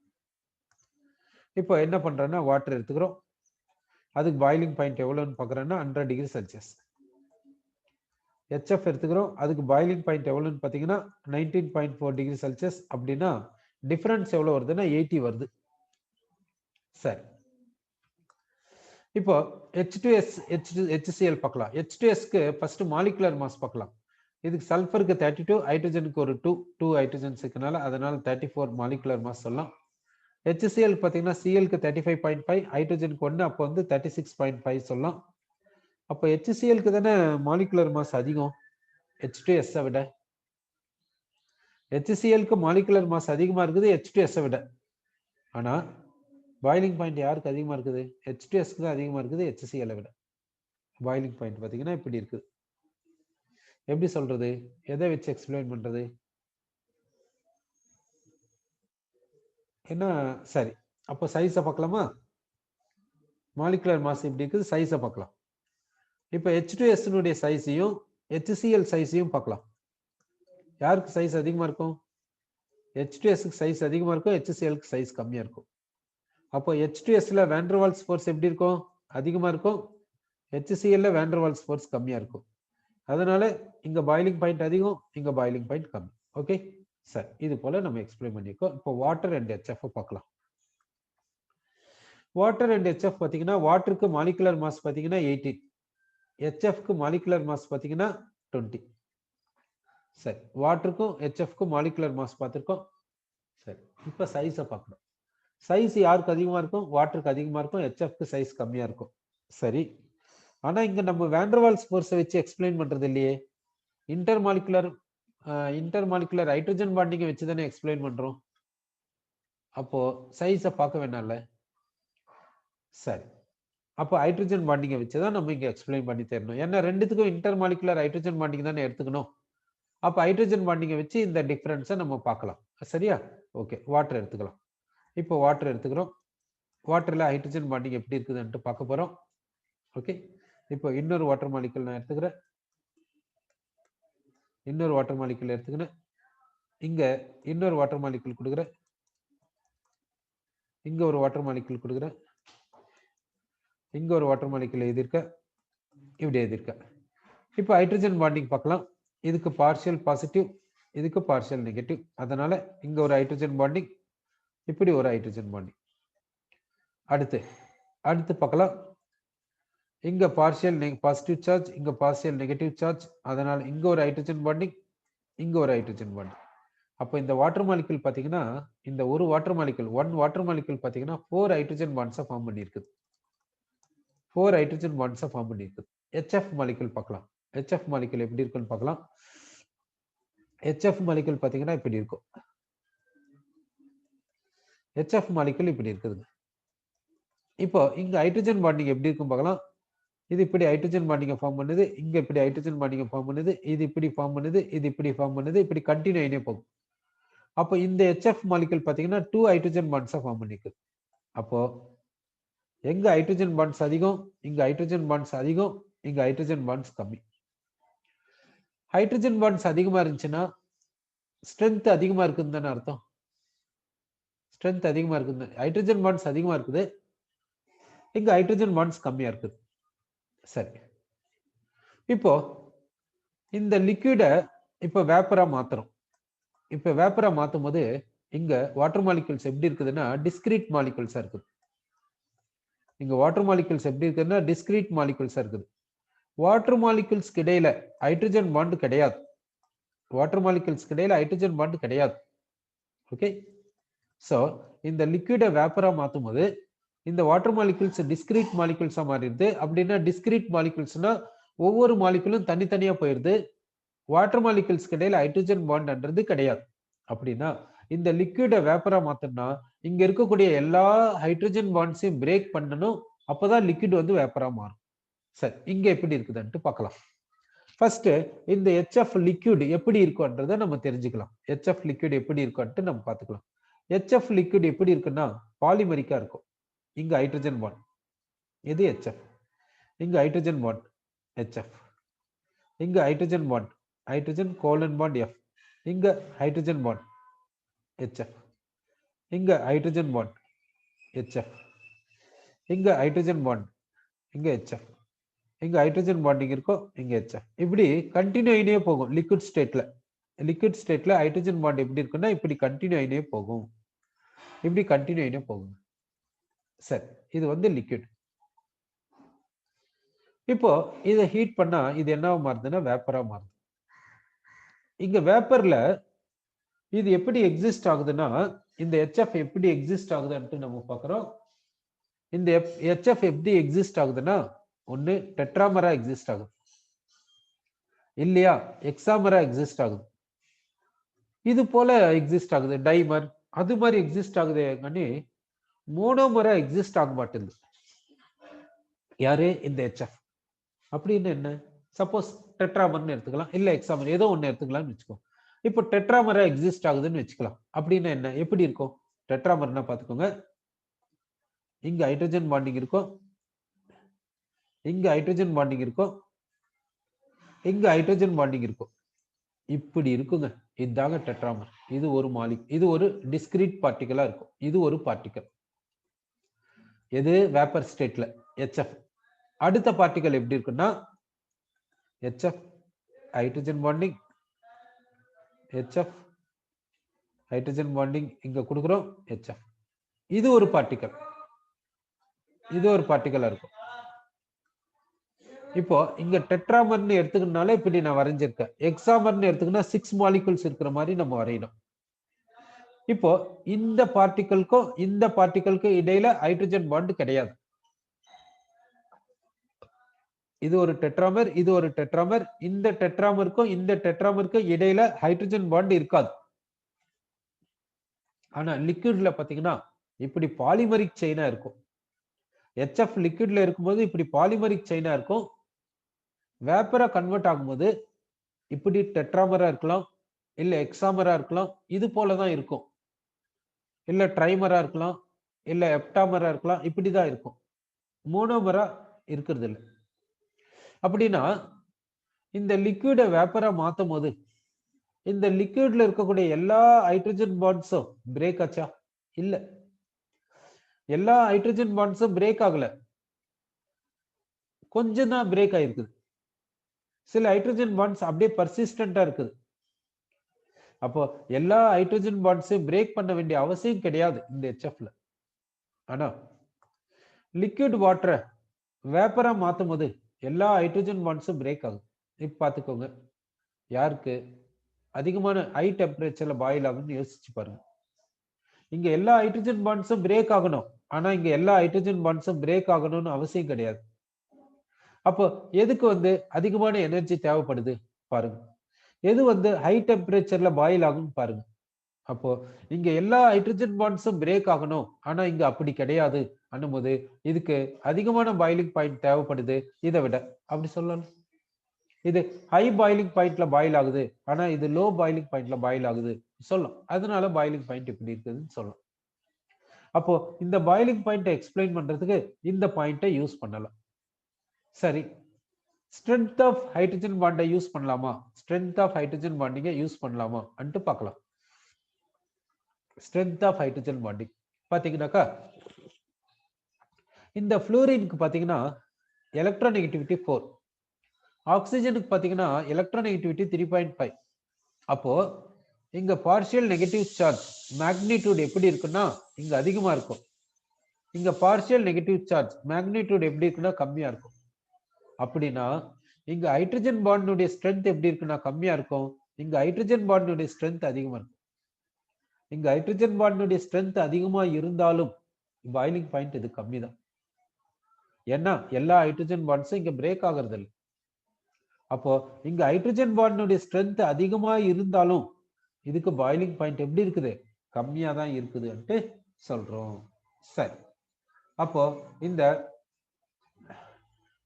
இப்போ என்ன பண்றோம்னா வாட்டர் எடுத்துக்கிறோம். அதுக்கு பாயிலிங் பாயிண்ட் எவ்வளவுன்னு பார்க்குறோன்னா 100 டிகிரி செல்சியஸ். HF எடுத்துக்கிறோம், அதுக்கு பாயிலிங் பாயிண்ட் எவ்வளவுன்னு பார்த்தீங்கன்னா 19.4 டிகிரி செல்சியஸ். அப்படின்னா டிஃபரன்ஸ் எவ்வளவு வருதுன்னா 80 வருது. சரி, இப்போ H2S HCl பார்க்கலாம். H2Sக்கு ஃபர்ஸ்ட் மாலிகுலர் மாஸ் பார்க்கலாம். இதுக்கு சல்ஃபருக்கு 32, ஹைட்ரஜனுக்கு ஒரு 2 ஹைட்ரஜன்ஸ் இருக்கனால அதனால 34 மாலிகுலர் மாஸ் சொல்லலாம். HCl பார்த்தீங்கன்னா Clக்கு 35.5, ஹைட்ரஜனுக்கு 1, அப்போ வந்து 36.5 சொல்லலாம். அப்போ HClக்கு தானே மாலிகுலர் மாஸ் அதிகம் H2S விட. HClக்கு மாலிகுலர் மாஸ் அதிகமா இருக்குது H2S விட. ஆனா பாயிலிங் பாயிண்ட் யாருக்கு அதிகமா இருக்குது? H2Sக்கு தான் அதிகமா இருக்குது HCl விட. பாயிலிங் பாயிண்ட் பார்த்தீங்கன்னா இப்படி இருக்குது. எப்படி சொல்றது? எதை வச்சு எக்ஸ்பிளைன் பண்றது? என்ன? சரி, அப்போ சைஸை பார்க்கலாமா? மாலிகுலர் மாஸ் இப்படி இருக்குது, சைஸை பார்க்கலாம். இப்போ H2S சைஸையும் HCl சைஸையும் பார்க்கலாம். யாருக்கு சைஸ் அதிகமா இருக்கும்? H2Sக்கு சைஸ் அதிகமா இருக்கும், HClக்கு சைஸ் கம்மியா இருக்கும். அப்போ H2Sல வான் வால்ஸ் ஃபோர்ஸ் எப்படி இருக்கும்? அதிகமா இருக்கும். HClல வான் வால்ஸ் ஃபோர்ஸ் கம்மியா இருக்கும். அதனால இங்க பாயிலிங் பாயிண்ட் அதிகம், இங்க பாயிலிங் பாயிண்ட் கம்மி. ஓகே, சரி, இது போல நம்ம எக்ஸ்பிளைன் பண்ணிருக்கோம். இப்போ வாட்டர் அண்ட் HF பார்க்கலாம். வாட்டர் அண்ட் HF பார்த்தீங்கன்னா வாட்டருக்கு மாலிகுலர் மாஸ் பார்த்தீங்கன்னா 18, HFக்கு மாலிகுலர் மாஸ் பார்த்தீங்கன்னா 20. சரி, வாட்டருக்கும் HFக்கும் மாலிகுலர் மாஸ் பார்த்துருக்கோம். சரி, இப்போ சைஸை பார்க்கணும். சைஸ் யாருக்கு அதிகமா இருக்கும்? வாட்டருக்கு அதிகமா இருக்கும், HFக்கு சைஸ் கம்மியா இருக்கும். சரி, ஆனா இங்க நம்ம வான் வால்ஸ் ஃபோர்ஸை வச்சு எக்ஸ்பிளைன் பண்றது இல்லையே. இன்டர் மாலிகுலர் ஹைட்ரஜன் பாண்டிங்கை வச்சு தானே எக்ஸ்பிளைன் பண்றோம். அப்போ சைஸை பார்க்க வேணாம்ல. சரி, அப்போ ஹைட்ரஜன் பாண்டிங்கை வச்சு தான் நம்ம இங்க எக்ஸ்பிளைன் பண்ணி தரணும். ஏன்னா ரெண்டுத்துக்கும் இன்டர் மாலிகுலர் ஹைட்ரஜன் பாண்டிங் தானே எடுத்துக்கணும். அப்போ ஹைட்ரஜன் பாண்டிங்கை வச்சு இந்த டிஃபரன்ஸை நம்ம பார்க்கலாம். சரியா? ஓகே, வாட்டர் எடுத்துக்கலாம். இப்போ வாட்டர் எடுத்துக்கிறோம். வாட்டர்ல ஹைட்ரஜன் பாண்டிங் எப்படி இருக்குதுன்ட்டு பார்க்க போறோம். ஓகே, இப்போ இன்னொரு வாட்டர் மாலிகுல் நான் எடுத்துக்கிறேன். இன்னொரு வாட்டர் மாலிகுல் எடுத்துக்கிறேன். இங்க இன்னொரு வாட்டர் மாலிகுல் கொடுக்குறேன். இங்க ஒரு வாட்டர் மாலிகுல் கொடுக்குறேன். இங்க ஒரு வாட்டர் மாலிகுல் எழுதியிருக்க, இப்படி எழுதியிருக்க. இப்போ ஹைட்ரஜன் பாண்டிங் பார்க்கலாம். இதுக்கு பார்ஷியல் பாசிட்டிவ், இதுக்கு பார்ஷியல் நெகட்டிவ். அதனால இங்க ஒரு ஹைட்ரஜன் பாண்டிங், இப்படி ஒரு ஹைட்ரஜன் பாண்டிங். அடுத்து பார்க்கலாம். இங்க பார்ஷியல் பாசிட்டிவ் சார்ஜ், இங்க பார்ஷியல் நெகட்டிவ் சார்ஜ். அதனால இங்க ஒரு ஹைட்ரஜன் பாண்டிங், இங்க ஒரு ஹைட்ரஜன் பாண்டிங். அப்போ இந்த வாட்டர் மாலிகுல் பாத்தீங்கன்னா இந்த ஒரு வாட்டர் மாலிகுல் பாத்தீங்கன்னா 4 ஹைட்ரஜன் பாண்ட்ஸை ஃபார்ம் பண்ணியிருக்குது. 4 ஹைட்ரஜன் பாண்ட்ஸை ஃபார்ம் பண்ணியிருக்குது. HF மாலிகுல் பார்க்கலாம். HF மாலிகுல் எப்படி இருக்குன்னு பார்க்கலாம். HF மாலிகுல் பாத்தீங்கன்னா இப்படி இருக்கும். HF மாலிகுல் இப்படி இருக்குது. இப்போ இங்க ஹைட்ரஜன் பாண்டிங் எப்படி இருக்கும் பார்க்கலாம். இது இப்படி ஹைட்ரஜன் பாண்டிங்கை ஃபார்ம் பண்ணுது, இங்க இப்படி ஹைட்ரஜன் பாண்டிங்கை ஃபார்ம் பண்ணுது, இது இப்படி ஃபார்ம் பண்ணுது, இது இப்படி ஃபார்ம் பண்ணுது, இப்படி கண்டினியூ ஆயினே போகும். அப்போ இந்த HF மாலிகுல் பாத்தீங்கன்னா 2 ஹைட்ரஜன் பாண்ட்ஸை ஃபார்ம் பண்ணிக்குது. அப்போ எங்க ஹைட்ரஜன் பாண்ட்ஸ் அதிகம்? இங்க ஹைட்ரஜன் பாண்ட்ஸ் அதிகம், இங்க ஹைட்ரஜன் பாண்ட்ஸ் கம்மி. ஹைட்ரஜன் பாண்ட்ஸ் அதிகமா இருந்துச்சுன்னா ஸ்ட்ரென்த் அதிகமா இருக்குன்னு தானே அர்த்தம். ஸ்ட்ரென்த் அதிகமா இருக்குது, ஹைட்ரஜன் பாண்ட்ஸ் அதிகமா இருக்குது, இங்க ஹைட்ரஜன் பாண்ட்ஸ் கம்மியா இருக்குது. சரி, இப்போ இந்த லிக்விட இப்போ வேப்பரா மாத்துறோம். இப்போ வேப்பரா மாத்தும் போது இங்க வாட்டர் மாலிகுல்ஸ் எப்படி இருக்குதுன்னா டிஸ்கிரீட் மாலிகுல்ஸா இருக்குது. இங்க வாட்டர் மாலிகுல்ஸ் எப்படி இருக்குதுன்னா டிஸ்கிரீட் மாலிகுல்ஸா இருக்குது. வாட்டர் மாலிகுல்ஸ்க்கு இடையில ஹைட்ரஜன் பாண்ட் கிடையாது. வாட்டர் மாலிகுல்ஸ்க்கு இடையில ஹைட்ரஜன் பாண்ட் கிடையாது. ஓகே, சோ இந்த லிக்விட வேப்பரா மாத்தும் போது இந்த வாட்டர் மாலிகுல்ஸ் டிஸ்கிரீட் மாலிகுல்ஸா மாறிடுது. அப்படின்னா டிஸ்கிரீட் மாலிகுல்ஸ்னா ஒவ்வொரு மாலிகுலும் தனித்தனியா போயிருது. வாட்டர் மாலிகுல்ஸ்க்கு இடையில ஹைட்ரஜன் பாண்ட்ன்றது கிடையாது. அப்படின்னா இந்த லிக்விட வேப்பரா மாத்தணும்னா இங்க இருக்கக்கூடிய எல்லா ஹைட்ரஜன் பாண்ட்ஸையும் பிரேக் பண்ணணும். அப்பதான் லிக்விட் வந்து வேப்பரா மாறும். சரி, இங்க எப்படி இருக்குதுன்ட்டு பார்க்கலாம். ஃபர்ஸ்ட் இந்த HF லிக்விட் எப்படி இருக்கும்ன்றதை நம்ம தெரிஞ்சுக்கலாம். HF லிக்விட் எப்படி இருக்கும்ட்டு நம்ம பார்த்துக்கலாம். HF லிக்விட் எப்படி இருக்குன்னா பாலிமரிக்கா இருக்கும். இங்க ஹைட்ரஜன் பாண்ட், இது HF. இங்க ஹைட்ரஜன் பாண்ட் HF, இங்க hydrogen bond, hydrogen colon bond F, இங்க ஹைட்ரஜன் பாண்ட் HF, இங்க ஹைட்ரஜன் பாண்ட் HF, இங்க ஹைட்ரஜன் பாண்ட் இங்க HF. இங்க ஹைட்ரஜன் பாண்டிங் இருக்கும், இங்க HF. இப்படி கண்டினியூ ஆயினே போகும் லிக்விட் ஸ்டேட்ல. லிக்விட் ஸ்டேட்ல ஹைட்ரஜன் பாண்ட் எப்படி இருக்குன்னா இப்படி கண்டினியூ ஆயினே போகும். இப்படி கண்டினியூ ஆயினே போகும். சரி, இது வந்து லிக்விட். இப்போ இதை ஹீட் பண்ணா இது என்ன மாறுதுன்னா வேப்பரா மாறுது. இங்க வேப்பர்ல இது எப்படி எக்ஸிஸ்ட் ஆகுதுன்னா இந்த HF எப்படி எக்ஸிஸ்ட் ஆகுதுன்னு நம்ம பார்க்கிறோம். இந்த HF எப்படி எக்ஸிஸ்ட் ஆகுதுன்னா ஒன்னு டெட்ராமரா எக்ஸிஸ்ட் ஆகுது, இல்லையா எக்ஸாமரா எக்ஸிஸ்ட் ஆகுது, இது போல எக்ஸிஸ்ட் ஆகுது டைமர், அது மாதிரி எக்ஸிஸ்ட் ஆகுது. மோனோமரா எக்ஸிஸ்ட் ஆக மாட்டேங்குது. யாரு இந்த HF. அப்படின்னு என்ன, சப்போஸ் டெட்ராமர்னு எடுத்துக்கலாம், இல்ல எக்ஸாமர் ஏதோ ஒன்னு எடுத்துக்கலாம்னு வச்சுக்கோ. இப்போ டெட்ராமரா எக்ஸிஸ்ட் ஆகுதுன்னு வச்சுக்கலாம். அப்படின்னா என்ன, எப்படி இருக்கும் டெட்ராமர்னா பாத்துக்கோங்க. இங்க ஹைட்ரஜன் பாண்டிங் இருக்கும், இங்க ஹைட்ரஜன் பாண்டிங் இருக்கும், இங்க ஹைட்ரஜன் பாண்டிங் இருக்கும், இப்படி இருக்குங்க. இதுதாங்க டெட்ராமர். இது ஒரு இது ஒரு டிஸ்கிரீட் பார்ட்டிகலா இருக்கும். இது ஒரு பார்ட்டிகல். எது வேப்பர் ஸ்டேட்ல HF. அடுத்த பார்ட்டிகல் எப்படி இருக்குன்னா HF hydrogen bonding, HF hydrogen bonding இங்க கொடுக்கிறோம் HF. இது ஒரு பார்ட்டிகல், இது ஒரு பார்ட்டிகலா இருக்கும். இப்போ இங்க டெட்ராமர்னு எடுத்துக்கனால இப்படி நான் வரைஞ்சிருக்கேன். எக்ஸாமர்னு எடுத்துக்கினா 6 மாலிகுல்ஸ் இருக்கிற மாதிரி நம்ம வரையணும். இப்போ இந்த பார்ட்டிகலுக்கும் இந்த பார்ட்டிகலுக்கும் இடையில ஹைட்ரஜன் பாண்ட் கிடையாது. இது ஒரு டெட்ராமர், இது ஒரு டெட்ராமர். இந்த டெட்ராமருக்கும் இந்த டெட்ராமருக்கும் இடையில ஹைட்ரஜன் பாண்ட் இருக்காது. ஆனா லிக்விட்ல பாத்தீங்கன்னா இப்படி பாலிமரிக் செயினா இருக்கும். HF லிக்விட்ல இருக்கும்போது இப்படி பாலிமரிக் செயினா இருக்கும். வேப்பரா கன்வெர்ட் ஆகும்போது இப்படி டெட்ராமரா இருக்கலாம், இல்ல எக்ஸாமரா இருக்கலாம், இது போலதான் இருக்கும். இல்ல ட்ரைமரா இருக்கலாம், இல்ல எப்டாமரா இருக்கலாம், இப்படிதான் இருக்கும். மோனோமரா இருக்கிறது இல்லை. அப்படின்னா இந்த லிக்விட வேப்பரா மாத்தும் போது இந்த லிக்விட்ல இருக்கக்கூடிய எல்லா ஹைட்ரஜன் பாண்ட்ஸும் பிரேக் ஆச்சா? இல்ல, எல்லா ஹைட்ரஜன் பாண்ட்ஸும் பிரேக் ஆகல, கொஞ்சம் தான் பிரேக் ஆயிருக்குது. சில ஹைட்ரஜன் பாண்ட்ஸ் அப்படியே பர்சிஸ்டன்டா இருக்குது. அப்போ எல்லா ஹைட்ரஜன் பாண்ட்ஸையும் பிரேக் பண்ண வேண்டிய அவசியம் கிடையாது இந்த HFல. ஆனா லிக்விட் வாட்டரை வேப்பரா மாத்தும் போது எல்லா ஹைட்ரஜன் பாண்ட்ஸும் பிரேக் ஆகும். இப்ப பாத்துக்கோங்க, யாருக்கு அதிகமான ஹை டெம்பரேச்சர்ல பாயில் ஆகும்னு யோசிச்சு பாருங்க. இங்க எல்லா ஹைட்ரஜன் பாண்ட்ஸும் பிரேக் ஆகணும், ஆனா இங்க எல்லா ஹைட்ரஜன் பாண்ட்ஸும் பிரேக் ஆகணும்னு அவசியம் கிடையாது. அப்போ எதுக்கு அதிகமான எனர்ஜி தேவைப்படுது பாருங்க. எது ஹை டெம்பரேச்சர்ல பாயில் ஆகும் பாருங்க. அப்போ இங்க எல்லா ஹைட்ரஜன் பாண்ட்ஸும் பிரேக் ஆகணும், ஆனா இங்க அப்படி கிடையாது அனும்போது இதுக்கு அதிகமான பாயிலிங் பாயிண்ட் தேவைப்படுது இதை விட. அப்படி சொல்லலாம். இது ஹை பாயிலிங் பாயிண்ட்ல பாயில் ஆகுது, ஆனா இது லோ பாயிலிங் பாயிண்ட்ல பாயில் ஆகுது சொல்லலாம். அதனால பாயிலிங் பாயிண்ட் இப்படி இருக்குதுன்னு சொல்லலாம். அப்போ இந்த பாயிலிங் பாயிண்ட் எக்ஸ்பிளைன் பண்றதுக்கு இந்த பாயிண்ட்டை யூஸ் பண்ணலாம். சரி, ஸ்ட்ரென்த் ஆஃப் ஹைட்ரஜன் பாண்டை யூஸ் பண்ணலாமா, ஸ்ட்ரென்த் ஆஃப் ஹைட்ரஜன் பாண்டிங்கை யூஸ் பண்ணலாமா அன்ட்டு பார்க்கலாம். ஸ்ட்ரென்த் ஆஃப் ஹைட்ரஜன் பாண்டிங் பாத்தீங்கன்னாக்கா இந்த ஃப்ளூரினுக்கு பாத்தீங்கன்னா எலக்ட்ரானெகட்டிவிட்டி 4, ஆக்சிஜனுக்கு பாத்தீங்கன்னா எலக்ட்ரானெகட்டிவிட்டி 3.5. அப்போ இங்க பார்ஷியல் நெகட்டிவ் சார்ஜ் மேக்னிடியூட் எப்படி இருக்குன்னா இங்க அதிகமா இருக்கும், இங்க பார்ஷியல் நெகட்டிவ் சார்ஜ் மேக்னிடியூட் எப்படி இருக்குன்னா கம்மியா இருக்கும். அப்படின்னா இங்க ஹைட்ரஜன் பாண்டுடைய ஸ்ட்ரென்த் எப்படி இருக்குன்னா கம்மியா இருக்கும், இங்க ஹைட்ரஜன் பாண்டுடைய ஸ்ட்ரென்த் அதிகமா இருக்கும். இங்க ஹைட்ரஜன் பாண்டுடைய ஸ்ட்ரென்த் அதிகமா இருந்தாலும் பாயிலிங் பாயிண்ட் இது கம்மி தான். ஏன்னா எல்லா ஹைட்ரஜன் பாண்ட்ஸும் இங்க பிரேக் ஆகிறது இல்லை. அப்போ இங்க ஹைட்ரஜன் பாண்டுடைய ஸ்ட்ரென்த் அதிகமா இருந்தாலும் இதுக்கு பாயிலிங் பாயிண்ட் எப்படி இருக்குது, கம்மியா தான் இருக்குதுன்ட்டு சொல்றோம். சரி, அப்போ இந்த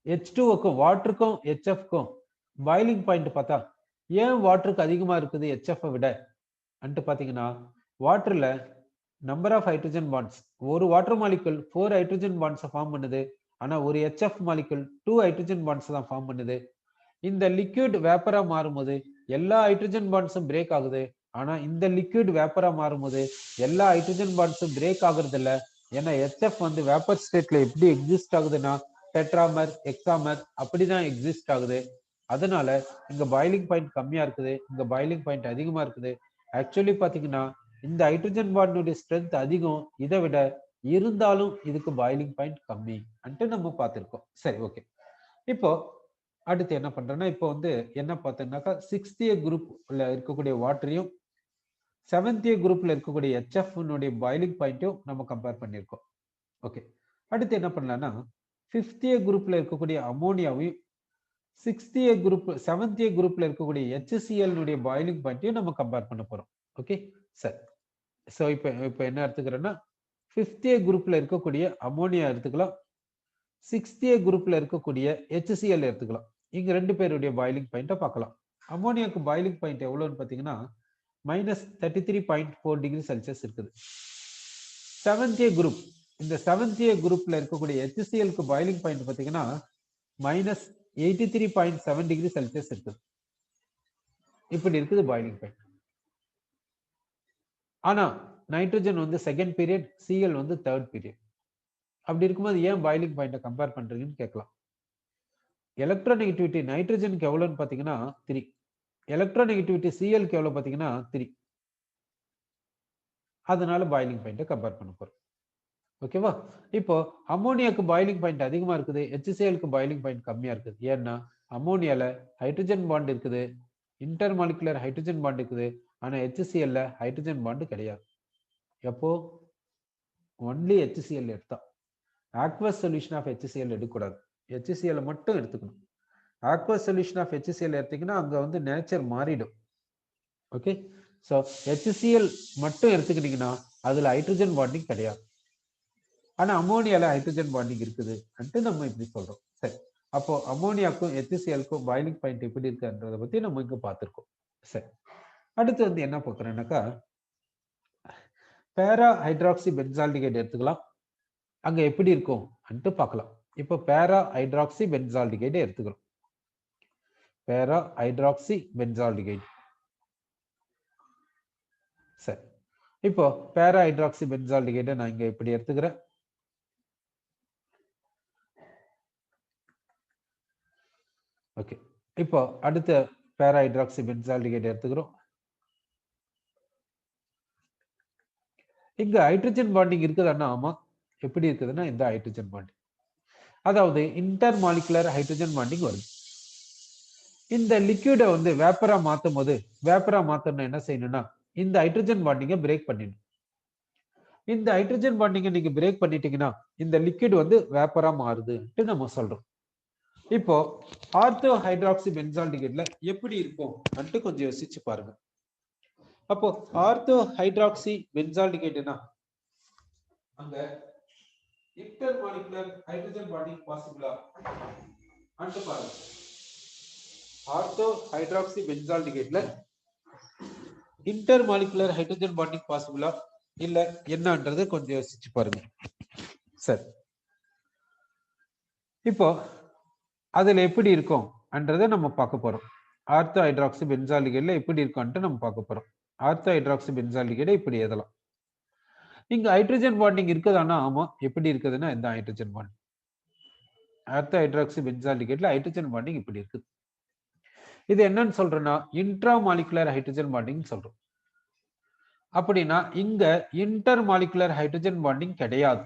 H2க்கும் வாட்டருக்கும் HFக்கும் பாயிலிங் பாயிண்ட் பார்த்தா ஏன் வாட்டருக்கு அதிகமா இருக்குது HF விட அன்ட்டு பாத்தீங்கன்னா, வாட்டர்ல நம்பர் ஆஃப் ஹைட்ரஜன் பாண்ட்ஸ், ஒரு water molecule 4 hydrogen bonds form பண்ணுது, ஆனா ஒரு HF மாலிகுல் 2 ஹைட்ரஜன் பாண்ட்ஸ் தான் ஃபார்ம் பண்ணுது. இந்த லிக்விட் வேப்பரா மாறும்போது எல்லா ஹைட்ரஜன் பாண்ட்ஸும் பிரேக் ஆகுது, ஆனா இந்த லிக்விட் வேப்பரா மாறும்போது எல்லா ஹைட்ரஜன் பாண்ட்ஸும் பிரேக் ஆகுறது இல்ல. ஏன்னா HF வேப்பர் ஸ்டேட்ல எப்படி எக்ஸிஸ்ட் ஆகுதுன்னா டெட்ராமர், ஹெக்ஸாமர் அப்படிதான் எக்ஸிஸ்ட் ஆகுது. அதனால இங்க பாயிலிங் பாயிண்ட் கம்மியா இருக்குது, இங்க பாயிலிங் பாயிண்ட் அதிகமா இருக்குது. ஆக்சுவலி பாத்தீங்கன்னா இந்த ஹைட்ரஜன் பாண்டுடைய ஸ்ட்ரென்த் அதிகம், இதை விட இருந்தாலும் இதுக்கு பாயிலிங் பாயிண்ட் கம்மி அன்ட்டு நம்ம பார்த்திருக்கோம். சரி, ஓகே. இப்போ அடுத்து என்ன பண்றேன்னா, இப்போ வந்து என்ன பார்த்தோம்னாக்கா 6th குரூப்ல இருக்கக்கூடிய வாட்டரையும் 7th குரூப்ல இருக்கக்கூடிய HF பாயிலிங் பாயிண்ட்டையும் நம்ம கம்பேர் பண்ணியிருக்கோம். ஓகே. அடுத்து என்ன பண்ணலாம்னா 5th குரூப்ல இருக்கக்கூடிய அமோனியாவையும் 6th குரூப் 7th குரூப்ல இருக்கக்கூடிய HCl பாயிலிங் பாயிண்ட்டையும் நம்ம கம்பேர் பண்ண போறோம். ஓகே, சரி. ஸோ இப்போ என்ன எடுத்துக்கிறேன்னா 5th குரூப்ல இருக்கக்கூடிய அமோனியா எடுத்துக்கலாம், 6th குரூப்ல இருக்கக்கூடிய HCl எடுத்துக்கலாம். இங்க ரெண்டு பேருடைய பாயிலிங் பாயிண்ட்டை பார்க்கலாம். அமோனியாக்கு பாயிலிங் பாயிண்ட் எவ்வளோன்னு பார்த்தீங்கன்னா -33.4 டிகிரி செல்சியஸ் இருக்குது. 7th குரூப், இந்த 7th குரூப்ல இருக்கக்கூடிய HClக்கு பாயிலிங் பாயிண்ட் பார்த்தீங்கன்னா -83.7 டிகிரி செல்சியஸ் இருக்குது. இப்படி இருக்குது பாயிலிங் பாயிண்ட். ஆனா நைட்ரஜன் வந்து செகண்ட் பீரியட், Cl வந்து தேர்ட் பீரியட். அப்படி இருக்கும்போது ஏன் பாயிலிங் பாயிண்ட்டை கம்பேர் பண்றீங்கன்னு கேட்கலாம். எலக்ட்ரோநெகட்டிவிட்டி நைட்ரஜனுக்கு எவ்வளோன்னு பார்த்தீங்கன்னா 3, எலக்ட்ரோநெகட்டிவிட்டி Clக்கு எவ்வளோ பார்த்தீங்கன்னா 3. அதனால பாயிலிங் பாயிண்ட்டை கம்பேர் பண்ண போறோம். ஓகேவா? இப்போ அமோனியாக்கு பாயிலிங் பாயிண்ட் அதிகமா இருக்குது, HClக்கு பாயிலிங் பாயிண்ட் கம்மியா இருக்குது. ஏன்னா அமோனியால ஹைட்ரஜன் பாண்ட் இருக்குது, இன்டர்மாலிகுலர் ஹைட்ரஜன் பாண்ட் இருக்குது. ஆனா HClல ஹைட்ரஜன் பாண்ட் கிடையாது. எப்போ ஒன்லி HCl எடுத்தா. aqueous solution of HCl எடுக்கக்கூடாது, HCl மட்டும் எடுத்துக்கணும். aqueous solution of HCl எடுத்தீங்கன்னா அங்க வந்து நேச்சர் மாறிடும். ஓகே, ஸோ HCl மட்டும் எடுத்துக்கிட்டீங்கன்னா அதுல ஹைட்ரஜன் பாண்டிங் கிடையாது. ஆனா அமோனியால ஹைட்ரஜன் பாண்டிங் இருக்குது அன்ட்டு நம்ம இப்படி சொல்றோம். சரி, அப்போ அமோனியாக்கும் HClக்கும் பாயிலிங் பாயிண்ட் எப்படி இருக்குன்றதை பத்தி நம்ம இங்க பார்த்திருக்கோம். சரி, அடுத்து வந்து என்ன பார்க்குறேன்னாக்கா பேரா ஹைட்ராக்சி பென்சால்டிகைட் எடுத்துக்கலாம். அங்க எப்படி இருக்கும் அன்ட்டு பார்க்கலாம். இப்போ பேரா ஹைட்ராக்சி பென்சால்டிகைட் எடுத்துக்கிறோம். பேரா ஹைட்ராக்சி பென்சால்டிகைட். சரி, இப்போ பேரா ஹைட்ராக்சி பென்சால்டிகைட்டை நான் இங்க இப்படி எடுத்துக்கிறேன். ஓகே, இப்போ அடுத்த பேரா ஹைட்ராக்சி பென்சால்டிகைட் எடுத்துக்கிறோம். இங்க ஹைட்ரஜன் பாண்டிங் இருக்குதுன்னா ஆமா, எப்படி இருக்குதுன்னா இந்த ஹைட்ரஜன் பாண்டிங், அதாவது இன்டர் மாலிகுலர் ஹைட்ரஜன் பாண்டிங் வருது. இந்த லிக்விடை வந்து வேப்பரா மாத்தும் போது, வேப்பரா மாத்தணும் என்ன செய்யணும்னா இந்த ஹைட்ரஜன் பாண்டிங்கை பிரேக் பண்ணிடணும். இந்த ஹைட்ரஜன் பாண்டிங்கை நீங்க பிரேக் பண்ணிட்டீங்கன்னா இந்த லிக்விட் வந்து வேப்பரா மாறுதுன்னு நம்ம சொல்றோம். இப்போ ஆர்த்தோ ஹைட்ராக்சி பென்சால்டிகைட்ல எப்படி இருக்கும் அன்ட்டு கொஞ்சம் யோசிச்சு பாருங்க. அப்போ ஆர்த்தோ ஹைட்ராக்சி பென்சால்டிகைட்னா அங்க இன்டர் மாலிகுலர் ஹைட்ரஜன் பாண்டிங் பாசிபிளா அன்ட்டு பாருங்க. ஆர்த்தோ ஹைட்ராக்சி பென்சால்டிகைட்ல இன்டர் மாலிகுலர் ஹைட்ரஜன் பாண்டிங் பாசிபிளா இல்ல என்னன்றது கொஞ்சம் யோசிச்சு பாருங்க. சரி, இப்போ அதுல எப்படி இருக்கும் என்றதை நம்ம பார்க்க போறோம். ஆர்த்தோ ஹைட்ராக்சி பென்சால்டிகைட்ல எப்படி இருக்கும்ன்ட்டு நம்ம பார்க்க போறோம். ஆர்த்தோ ஹைட்ராக்சி பென்சால்டிகைடை இப்படி எழுதலாம். இங்க ஹைட்ரஜன் பாண்டிங் இருக்குதானா ஆமா, எப்படி இருக்குதுன்னா இந்த ஹைட்ரஜன் பாண்டிங். ஆர்த்தோ ஹைட்ராக்சி பென்சால்டிகைட்ல ஹைட்ரஜன் பாண்டிங் இப்படி இருக்குது. இது என்னன்னு சொல்றோம்னா இன்ட்ரா மாலிகுலர் ஹைட்ரஜன் பாண்டிங் சொல்றோம். அப்படின்னா இங்க இன்டர் மாலிகுலர் ஹைட்ரஜன் பாண்டிங் கிடையாது.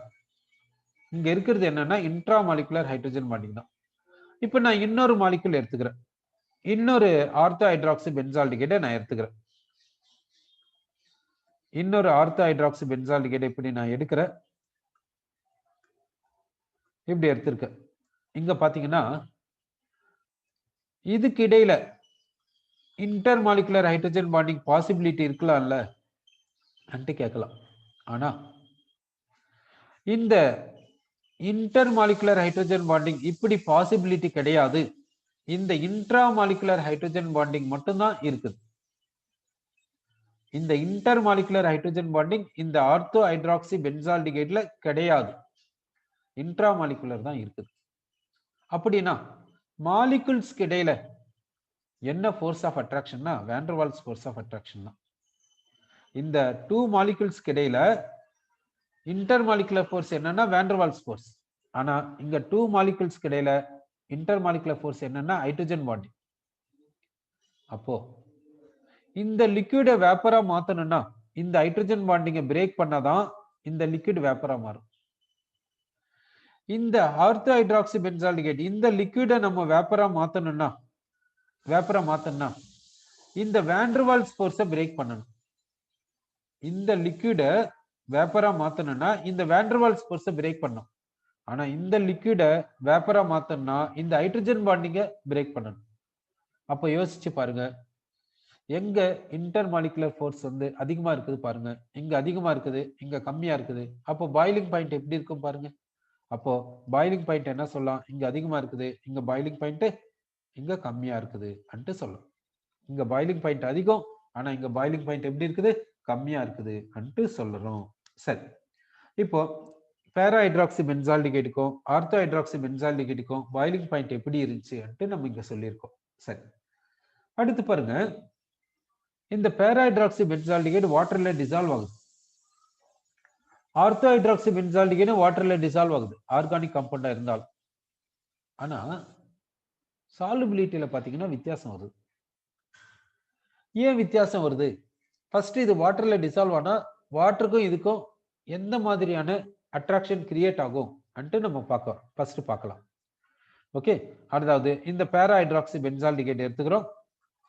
இங்க இருக்கிறது என்னன்னா இன்ட்ரா மாலிகுலர் ஹைட்ரஜன் பாண்டிங் தான். இப்ப நான் இன்னொரு மாலிகுல் எடுத்துக்கிறேன், இன்னொரு ஆர்த்தோ ஹைட்ராக்சி பென்சால்டிகைடை நான் எடுத்துக்கிறேன். இன்னொரு ஆர்த்தோ ஹைட்ராக்சி பென்சால்டிகைடை இப்படி நான் எடுக்கிறேன், இப்படி எடுத்திருக்கேன். இங்க பாத்தீங்கன்னா இதுக்கு இடையில inter molecular hydrogen bonding possibility இருக்கலாம்ல அன்ட்டு கேட்கலாம். ஆனா இந்த இன்டர் மாலிகுலர் ஹைட்ரஜன் பாண்டிங் இப்படி பாசிபிலிட்டி கிடையாது. இந்த இன்ட்ரா மாலிகுலர் ஹைட்ரஜன் பாண்டிங் மட்டும்தான் இருக்குது. இந்த இன்டர் மாலிகுலர் ஹைட்ரஜன் பாண்டிங் இந்த ஆர்த்தோ ஹைட்ராக்சி பென்சால்டிகைட்ல கிடையாது, இன்ட்ரா மாலிகுலர் தான் இருக்குது. அப்படின்னா மாலிகுல்ஸ்க்கு இடையில என்ன ஃபோர்ஸ் ஆஃப் அட்ராக்ஷன்னா van der Waals force of attraction தான். இந்த டூ மாலிகுல்ஸ்க்கு இடையில இன்டர் மாலிகுலர் ஃபோர்ஸ் என்னன்னா வான் டெர் வால்ஸ் ஃபோர்ஸ். ஆனா இங்க 2 மாலிகுல்ஸ்க்கு இடையில இன்டர் மாலிகுலர் ஃபோர்ஸ் என்னன்னா ஹைட்ரஜன் பாண்டிங். அப்போ இந்த லிக்விட வேப்பரா மாத்தணும்னா இந்த ஹைட்ரஜன் பாண்டிங்கை பிரேக் பண்ணாதான் இந்த லிக்விட் வேப்பரா மாறும். இந்த ஆர்த்தோ ஹைட்ராக்சி பென்சால்டிகேட் இந்த லிக்விட நம்ம வேப்பரா மாத்தணும்னா இந்த வாண்டர்வால்ஸ் ஃபோர்ஸை பிரேக் பண்ணணும். இந்த லிக்விட வேப்பரா மாத்தணும்னா இந்த வாண்டர்வால்ஸ் ஃபோர்ஸை பிரேக் பண்ணணும். ஆனா இந்த லிக்விட வேப்பரா மாத்தணும்னா இந்த ஹைட்ரஜன் பாண்டிங்கை பிரேக் பண்ணணும். அப்ப யோசிச்சு பாருங்க, எங்க இன்டர் மாலிகுலர் ஃபோர்ஸ் வந்து அதிகமா இருக்குது பாருங்க, இங்க அதிகமா இருக்குது, இங்க கம்மியா இருக்குது. அப்போ பாயிலிங் பாயிண்ட் எப்படி இருக்கும் பாருங்க. அப்போ பாயிலிங் பாயிண்ட் என்ன சொல்லலாம், இங்க அதிகமா இருக்குது, இங்க பாயிலிங் பாயிண்ட் இங்க கம்மியா இருக்குது அன்ட்டு சொல்லலாம். இங்க பாயிலிங் பாயிண்ட் அதிகம், ஆனா இங்க பாயிலிங் பாயிண்ட் எப்படி இருக்குது, கம்மியா இருக்குது அன்ட்டு சொல்றோம். சரி, இப்போ பேரா ஹைட்ராக்சி பென்சால்டிகேட்டுக்கும் ஆர்த்தோ ஹைட்ராக்சி பென்சால்டிகேட்டுக்கும் பாயிலிங் பாயிண்ட் எப்படி இருந்துச்சு அன்ட்டு நம்ம இங்க சொல்லியிருக்கோம். சரி, அடுத்து பாருங்க, இந்த பேரா ஹைட்ராக்சி பென்சால்டிகேட் வாட்டர்ல டிசால்வ் ஆகுது. ஆர்த்தோ ஹைட்ராக்சி பென்சால்டிகேட் வாட்டர்ல டிசால்வ் ஆகுது ஆர்கானிக் காம்பவுண்டா இருந்தாலும். ஆனா சாலுபிலிட்டியில பாத்தீங்கன்னா வித்தியாசம் வருது. ஏன் வித்தியாசம் வருது? ஃபர்ஸ்ட் இது வாட்டர்ல டிசால்வ் ஆனா வாட்டருக்கும் இதுக்கும் எந்த மாதிரியான அட்ராக்ஷன் கிரியேட் ஆகும் அன்ட்டு நம்ம பார்க்கலாம். ஓகே, அதாவது இந்த பேரா ஹைட்ராக்சி பென்சால்டிகேட் எடுத்துக்கிறோம்.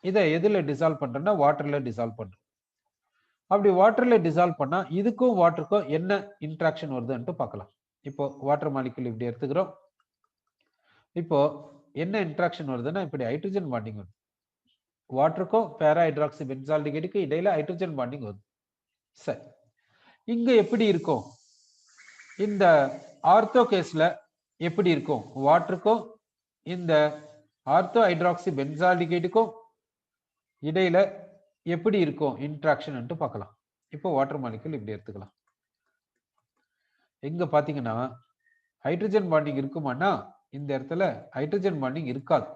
இதை எதுல டிசால்வ் பண்றோம்னா வாட்டர்ல டிசால்வ் பண்றோம். அப்படி வாட்டர்ல டிசால்வ் பண்ணா இதுக்கும் வாட்டருக்கும் என்ன இன்ட்ராக்ஷன் வருதுன்ட்டு பார்க்கலாம். இப்போ வாட்டர் மாலிகுல் இப்படி எடுத்துக்கிறோம். இப்போ என்ன இன்ட்ராக்ஷன் வருதுன்னா இப்படி ஹைட்ரஜன் பாண்டிங் வருது. வாட்டருக்கும் பேரா ஹைட்ராக்சி பென்சால்டிகேட்டுக்கு இடையில ஹைட்ரஜன் பாண்டிங் வருது. சரி, இங்க எப்படி இருக்கும், இந்த ஆர்த்தோ கேஸ்ல எப்படி இருக்கும், வாட்டருக்கும் இந்த ஆர்த்தோ ஹைட்ராக்சி பென்சால்டிகேட்டுக்கும் இடையில எப்படி இருக்கும் இன்ட்ராக்ஷன் பார்க்கலாம். இப்போ வாட்டர் மாலிகுல் இப்படி எடுத்துக்கலாம். எங்க பாத்தீங்கன்னா ஹைட்ரஜன் பாண்டிங் இருக்குமானா இந்த இடத்துல ஹைட்ரஜன் பாண்டிங் இருக்காது.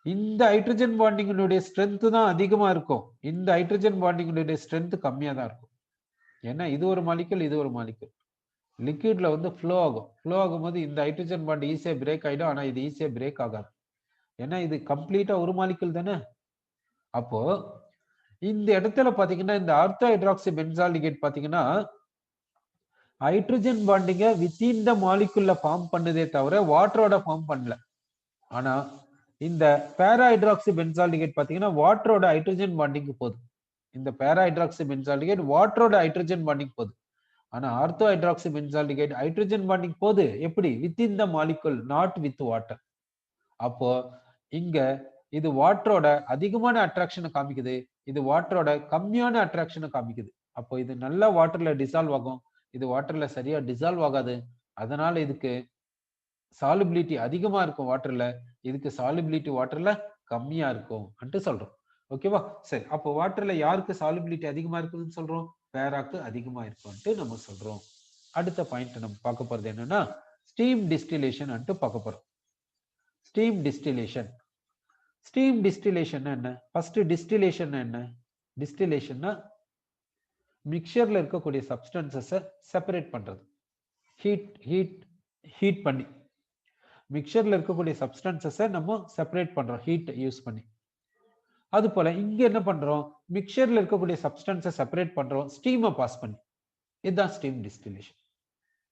இந்த ஹைட்ரஜன் பாண்டிங்கினுடைய ஸ்ட்ரென்த் தான் அதிகமா இருக்கும், இந்த ஹைட்ரஜன் பாண்டிங்கினுடைய ஸ்ட்ரென்த் கம்மியா தான் இருக்கும். ஏன்னா இது ஒரு மாலிகுல், இது ஒரு மாலிகுல். லிக்விட்ல வந்து ஃப்ளோ ஆகும்போது இந்த ஹைட்ரஜன் பாண்ட் ஈஸியா பிரேக் ஆயிடும், ஆனா இது ஈஸியா பிரேக் ஆகாது. ஏன்னா இது கம்ப்ளீட்டா ஒரு மாலிகுல் தானே. அப்போ இந்த இடத்துல பாத்தீங்கன்னா இந்த ஆர்த்தோ ஹைட்ராக்சி பென்சால்டிகேட் பாத்தீங்கன்னா ஹைட்ரஜன் பாண்டிங்க வித்தின் த மாலிகுல்ல ஃபார்ம் பண்ணுதே தவிர வாட்டரோட ஃபார்ம் பண்ணல. ஆனா இந்த பேரா ஹைட்ராக்சி பென்சால்டிகேட் பாத்தீங்கன்னா வாட்டரோட ஹைட்ரஜன் பாண்டிங் போகுது. இந்த பேரா ஹைட்ராக்சி பென்சால்டிகேட் வாட்டரோட ஹைட்ரஜன் பாண்டிங் போகுது. ஆனா ஆர்த்தோ ஹைட்ராக்சி பென்சால்டிகேட் ஹைட்ரஜன் பாண்டிங் போகுது எப்படி, within the molecule, not with water. அப்போ இங்க இது வாட்டரோட அதிகமான அட்ராக்ஷனை காமிக்குது, இது வாட்டரோட கம்மியான அட்ராக்ஷனை காமிக்குது. அப்போ இது நல்லா வாட்டர்ல டிசால்வ் ஆகும், இது வாட்டர்ல சரியா டிசால்வ் ஆகாது. அதனால இதுக்கு சாலுபிலிட்டி அதிகமா இருக்கும் வாட்டர்ல, இதுக்கு சாலுபிலிட்டி வாட்டர்ல கம்மியா இருக்கும் அன்ட்டு சொல்றோம். ஓகேவா? சரி, அப்போ வாட்டர்ல யாருக்கு சாலுபிலிட்டி அதிகமா இருக்குதுன்னு சொல்றோம், பேராக்கு அதிகமா இருக்கும்ட்டு நம்ம சொல்றோம். அடுத்த பாயிண்ட் நம்ம பார்க்க போறது என்னன்னா ஸ்டீம் டிஸ்டிலேஷன் அன்ட்டு பார்க்க போறோம். Steam distillation. ஸ்டீம் டிஸ்டிலேஷன் என்ன? ஃபர்ஸ்ட் டிஸ்டிலேஷன் என்ன? டிஸ்டிலேஷன்னா மிக்சர்ல இருக்கக்கூடிய சப்ஸ்டன்சஸை செப்பரேட் பண்றது. ஹீட் பண்ணி மிக்சர்ல இருக்கக்கூடிய சப்ஸ்டன்சஸை நம்ம செப்பரேட் பண்றோம் ஹீட் யூஸ் பண்ணி. அது போல இங்க என்ன பண்றோம், மிக்சர்ல இருக்கக்கூடிய சப்ஸ்டன்ஸை செப்பரேட் பண்றோம் ஸ்டீமை பாஸ் பண்ணி. இதுதான் ஸ்டீம் டிஸ்டிலேஷன்.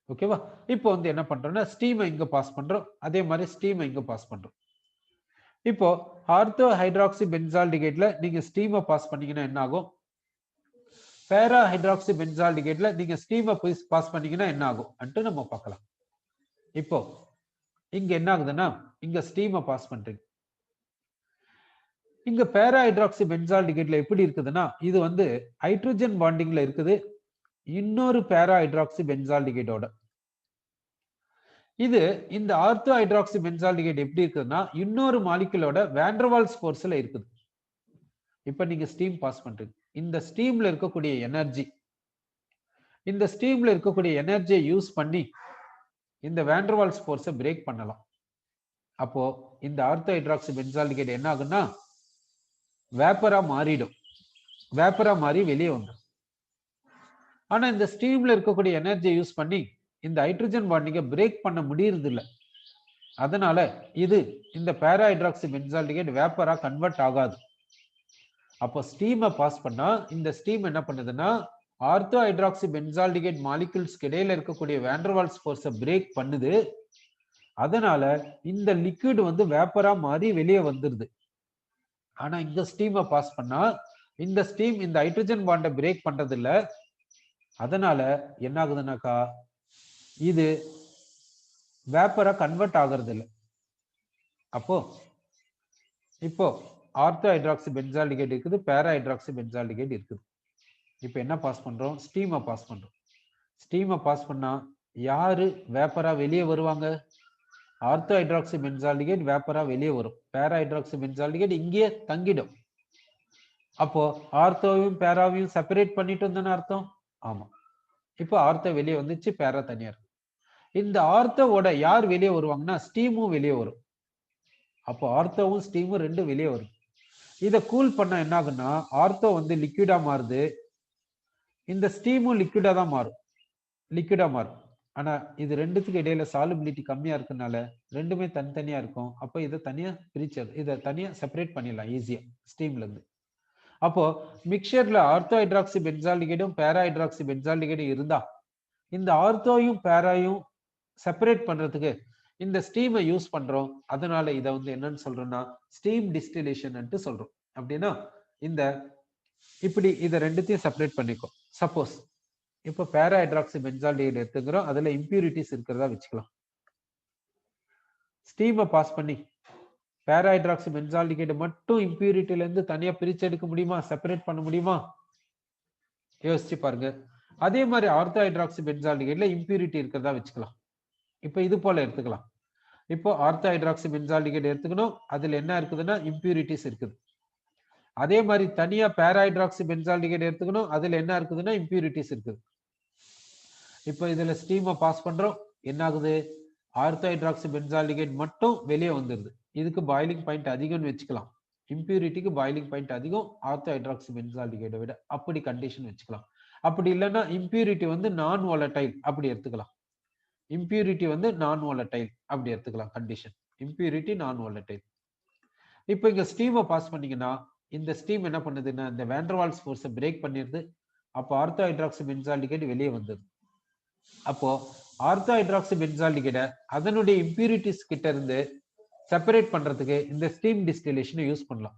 ஓகேவா? இப்போ வந்து என்ன பண்றோம்னா ஸ்டீமை இங்க பாஸ் பண்றோம், அதே மாதிரி ஸ்டீமை இங்க பாஸ் பண்றோம். இப்போ ஆர்த்தோ ஹைட்ராக்சி பென்சால்டிகேட்ல நீங்க ஸ்டீமை பாஸ் பண்ணீங்கன்னா என்ன ஆகும், பேரா ஹைட்ராக்சி பென்சால்டிகேட்ல நீங்க ஸ்டீமை பாஸ் பண்ணீங்கன்னா என்ன ஆகும் அன்ட்டு நம்ம பார்க்கலாம். இப்போ இங்க என்ன ஆகுதுன்னா இங்க ஸ்டீமை பாஸ் பண்றீங்க, இங்க பேரா ஹைட்ராக்சி பென்சால்டிகேட்ல எப்படி இருக்குதுன்னா இது வந்து ஹைட்ரஜன் பாண்டிங்ல இருக்குது இன்னொரு பேரா ஹைட்ராக்சி பென்சால்டிகேட்டோட. இது இந்த ஆர்த்தோ ஹைட்ராக்சி பென்சால்டிகேட் எப்படி இருக்குதுன்னா இன்னொரு மாலிகுலோட வாண்டர்வால்ஸ் ஃபோர்ஸ்ல இருக்குது. இப்ப நீங்க ஸ்டீம் பாஸ் பண்றீங்க, இந்த ஸ்டீம்ல இருக்கக்கூடிய எனர்ஜி, இந்த ஸ்டீம்ல இருக்கக்கூடிய எனர்ஜியை யூஸ் பண்ணி இந்த வாண்டர்வால்ஸ் ஃபோர்ஸை பிரேக் பண்ணலாம். அப்போ இந்த ஆர்த்தோ ஹைட்ராக்சி பென்சால்டிகேட் என்ன ஆகுன்னா வேப்பரா மாறிடும், வேப்பரா மாறி வெளியே வந்துடும். ஆனா இந்த ஸ்டீம்ல இருக்கக்கூடிய எனர்ஜியை யூஸ் பண்ணி இந்த ஹைட்ரஜன் பாண்ட் நீங்க பிரேக் பண்ண முடியறது இல்ல. அதனால இது இந்த பேரா ஹைட்ராக்சி பென்சால்டிகேட் வேப்பரா கன்வெர்ட் ஆகாது. அப்போ ஸ்டீமை பாஸ் பண்ணா இந்த ஸ்டீம் என்ன பண்ணுதுன்னா ஆர்த்தோ ஹைட்ராக்சி பென்சால்டிகேட் மாலிகுல்ஸ்க்கு இடையில இருக்கக்கூடிய வேண்டர்வால்ஸ் ஃபோர்ஸை பிரேக் பண்ணுது. அதனால இந்த லிக்விட் வந்து வேப்பரா மாறி வெளியே வந்துருது. ஆனா இந்த ஸ்டீமை பாஸ் பண்ணா இந்த ஸ்டீம் இந்த ஹைட்ரஜன் பாண்டை பிரேக் பண்றது இல்ல. அதனால என்ன ஆகுதுன்னாக்கா இது வேப்பரா கன்வெர்ட் ஆகிறது இல்லை. அப்போ இப்போ ஆர்த்தோ ஹைட்ராக்சி பென்சால்டிகேட் இருக்குது, பேரா ஹைட்ராக்சி பென்சால்டிகேட் இருக்குது. இப்போ என்ன பாஸ் பண்றோம்? ஸ்டீமை பாஸ் பண்றோம். ஸ்டீமை பாஸ் பண்ணா யாரு வேப்பரா வெளியே வருவாங்க? ஆர்த்தோ ஹைட்ராக்சி பென்சால்டிகேட் வேப்பரா வெளியே வரும். பேரா ஹைட்ராக்சி பென்சால்டிகேட் இங்கேயே தங்கிடும். அப்போ ஆர்த்தோவையும் பேராவையும் செப்பரேட் பண்ணிட்டு வந்தோன்னு அர்த்தம். ஆமா, இப்போ ஆர்த்தோ வெளியே வந்துச்சு, பேரா தனியா இருக்கு. இந்த ஆர்த்தோவோட யார் வெளியே வருவாங்கன்னா ஸ்டீமும் வெளியே வரும். அப்போ ஆர்த்தோவும் ஸ்டீமும் ரெண்டும் வெளியே வரும். இதை கூல் பண்ண என்ன ஆகுன்னா ஆர்த்தோ வந்து லிக்விடா மாறுது, இந்த ஸ்டீமும் லிக்விடா தான் மாறும், லிக்விடா மாறும். ஆனா இது ரெண்டுத்துக்கு இடையில சாலிபிலிட்டி கம்மியா இருக்கனால ரெண்டுமே தனித்தனியா இருக்கும். அப்போ இதை தனியா பிரிச்சது, இதை தனியா செப்பரேட் பண்ணிடலாம் ஈஸியா ஸ்டீம்ல இருந்து. அப்போ மிக்சர்ல ஆர்த்தோ ஹைட்ராக்சி பென்சால்டிகேடும் பேரா ஹைட்ராக்சி பென்சால்டிகேடும் இருந்தா இந்த ஆர்த்தோயும் பேராயும் செப்பரேட் பண்றதுக்கு இந்த ஸ்டீமை யூஸ் பண்றோம். அதனால இதை வந்து என்னன்னு சொல்றோம்னா ஸ்டீம் டிஸ்டிலேஷன் சொல்றோம். அப்படின்னா இந்த இப்படி இதை ரெண்டுத்தையும் செப்பரேட் பண்ணிக்கும். சப்போஸ் இப்போ பேரா ஹைட்ராக்சி பென்சால்டிகேட் எடுத்துக்கிறோம், அதுல இம்பியூரிட்டிஸ் இருக்கிறதா வச்சுக்கலாம். ஸ்டீமை பாஸ் பண்ணி பேரா ஹைட்ராக்சி பென்சால்டிகேட் மட்டும் இம்பியூரிட்டில இருந்து தனியா பிரிச்சு எடுக்க முடியுமா? செப்பரேட் பண்ண முடியுமா? யோசிச்சு பாருங்க. அதே மாதிரி ஆர்த்தோ ஹைட்ராக்சி பென்சால்டிகேட்ல இம்பியூரிட்டி இருக்கிறதா வச்சுக்கலாம். இப்போ இது போல எடுத்துக்கலாம். இப்போ ஆர்த்தோ ஹைட்ராக்சி பென்சால்டிகேட் எடுத்துக்கணும், அதுல என்ன இருக்குதுன்னா இம்பியூரிட்டிஸ் இருக்குது. அதே மாதிரி தனியா பேரா ஹைட்ராக்சி பென்சால்டிகேட் எடுத்துக்கணும், அதுல என்ன இருக்குதுன்னா இம்பியூரிட்டிஸ் இருக்குது. இப்போ இதுல ஸ்டீமை பாஸ் பண்றோம், என்ன ஆகுது? ஆர்த்தோ ஹைட்ராக்சி பென்சால்டிகேட் மட்டும் வெளியே வந்துருது. இதுக்கு பாயிலிங் பாயிண்ட் அதிகம்னு வச்சுக்கலாம். இம்பியூரிட்டிக்கு பாயிலிங் பாயிண்ட் அதிகம் ஆர்த்தோ ஹைட்ராக்சி பென்சால்டிகேட்டை விட, அப்படி கண்டிஷன் வச்சுக்கலாம். அப்படி இல்லைன்னா இம்பியூரிட்டி வந்து நான் வாலடைல் அப்படி எடுத்துக்கலாம். இம்பியூரிட்டி வந்து நான் வாலடைல் அப்படி எடுத்துக்கலாம் கண்டிஷன். இம்பியூரிட்டி நான் வாலடைல். இப்போ இங்க ஸ்டீமை பாஸ் பண்ணீங்கன்னா இந்த ஸ்டீம் என்ன பண்ணுதுன்னா இந்த வேண்டர்வால்ஸ் ஃபோர்ஸை பிரேக் பண்ணிடுது. அப்போ ஆர்த்தோ ஹைட்ராக்சி பென்சால்டிகேட் வெளியே வந்தது. அப்போ ஆர்த்தோ ஹைட்ராக்சி பென்சால்டிகேட்டை அதனுடைய இம்பியூரிட்டிஸ் கிட்ட இருந்து செப்பரேட் பண்றதுக்கு இந்த ஸ்டீம் டிஸ்டிலேஷனை யூஸ் பண்ணலாம்.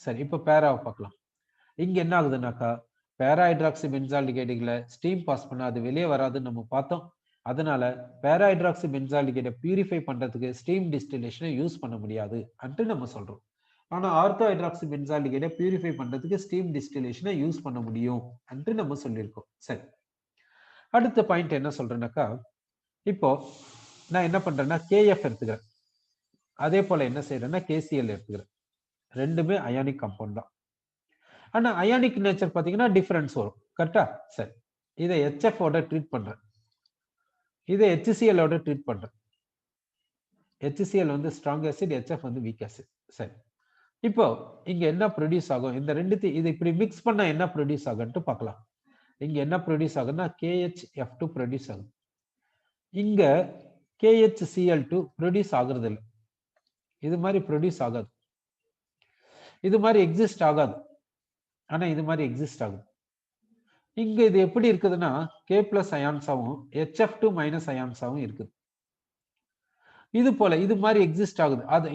சரி, இப்போ பேராவை பார்க்கலாம். இங்க என்ன ஆகுதுன்னாக்கா பேரா ஹைட்ராக்சி பென்சால்டிகேட்டுகளை ஸ்டீம் பாஸ் பண்ணா அது வெளியே வராதுன்னு நம்ம பார்த்தோம். அதனால பேரா ஹைட்ராக்சி பென்சால்டிகேட்டை பியூரிஃபை பண்றதுக்கு ஸ்டீம் டிஸ்டிலேஷனை யூஸ் பண்ண முடியாது அன்று நம்ம சொல்றோம். ஆனா ஆர்த்தோ ஹைட்ராக்சி பென்சால்டிகேட்டை பியூரிஃபை பண்றதுக்கு ஸ்டீம் டிஸ்டிலேஷனை யூஸ் பண்ண முடியும் என்று நம்ம சொல்லியிருக்கோம். சரி, அடுத்த பாயிண்ட் என்ன சொல்றேன்னாக்கா இப்போ நான் என்ன பண்றேன்னா KF எடுத்துக்கிறேன், அதே போல என்ன செய்யறேன்னா KCl எடுத்துக்கிறேன். ரெண்டுமே அயானிக் காம்பவுண்ட் தான். ஆனா அயானிக் நேச்சர் பாத்தீங்கன்னா டிஃபரன்ஸ் வரும். கரெக்டா? சரி, இதை HF ஓட ட்ரீட் பண்றேன், இதை HCl ஓட ட்ரீட் பண்றேன். HCl வந்து ஸ்ட்ராங் ஆசிட், HF வந்து வீக் ஆசிட். சரி, இப்போ இங்க என்ன ப்ரொடியூஸ் ஆகும்? இந்த ரெண்டுத்தையும் இது இப்படி மிக்ஸ் பண்ணா என்ன ப்ரொடியூஸ் ஆகும்னு பார்க்கலாம். இங்க என்ன ப்ரொடியூஸ் ஆகும்னா KHF2 ப்ரொடியூஸ் ஆகும். இங்க KHCl2 ப்ரொடியூஸ் ஆகுறது இல்லை. இது மாதிரி ப்ரொடியூஸ் ஆகாது, இது மாதிரி எக்ஸிஸ்ட் ஆகாது. ஆனா இது மாதிரி எக்ஸிஸ்ட் ஆகுது. இங்க இது எப்படி இருக்குதுன்னா K+ அயான்ஸாவும் HF2- அயான்ஸாவும் இருக்குது. இது போல இது மாதிரி எக்ஸிஸ்ட் ஆகுது. அது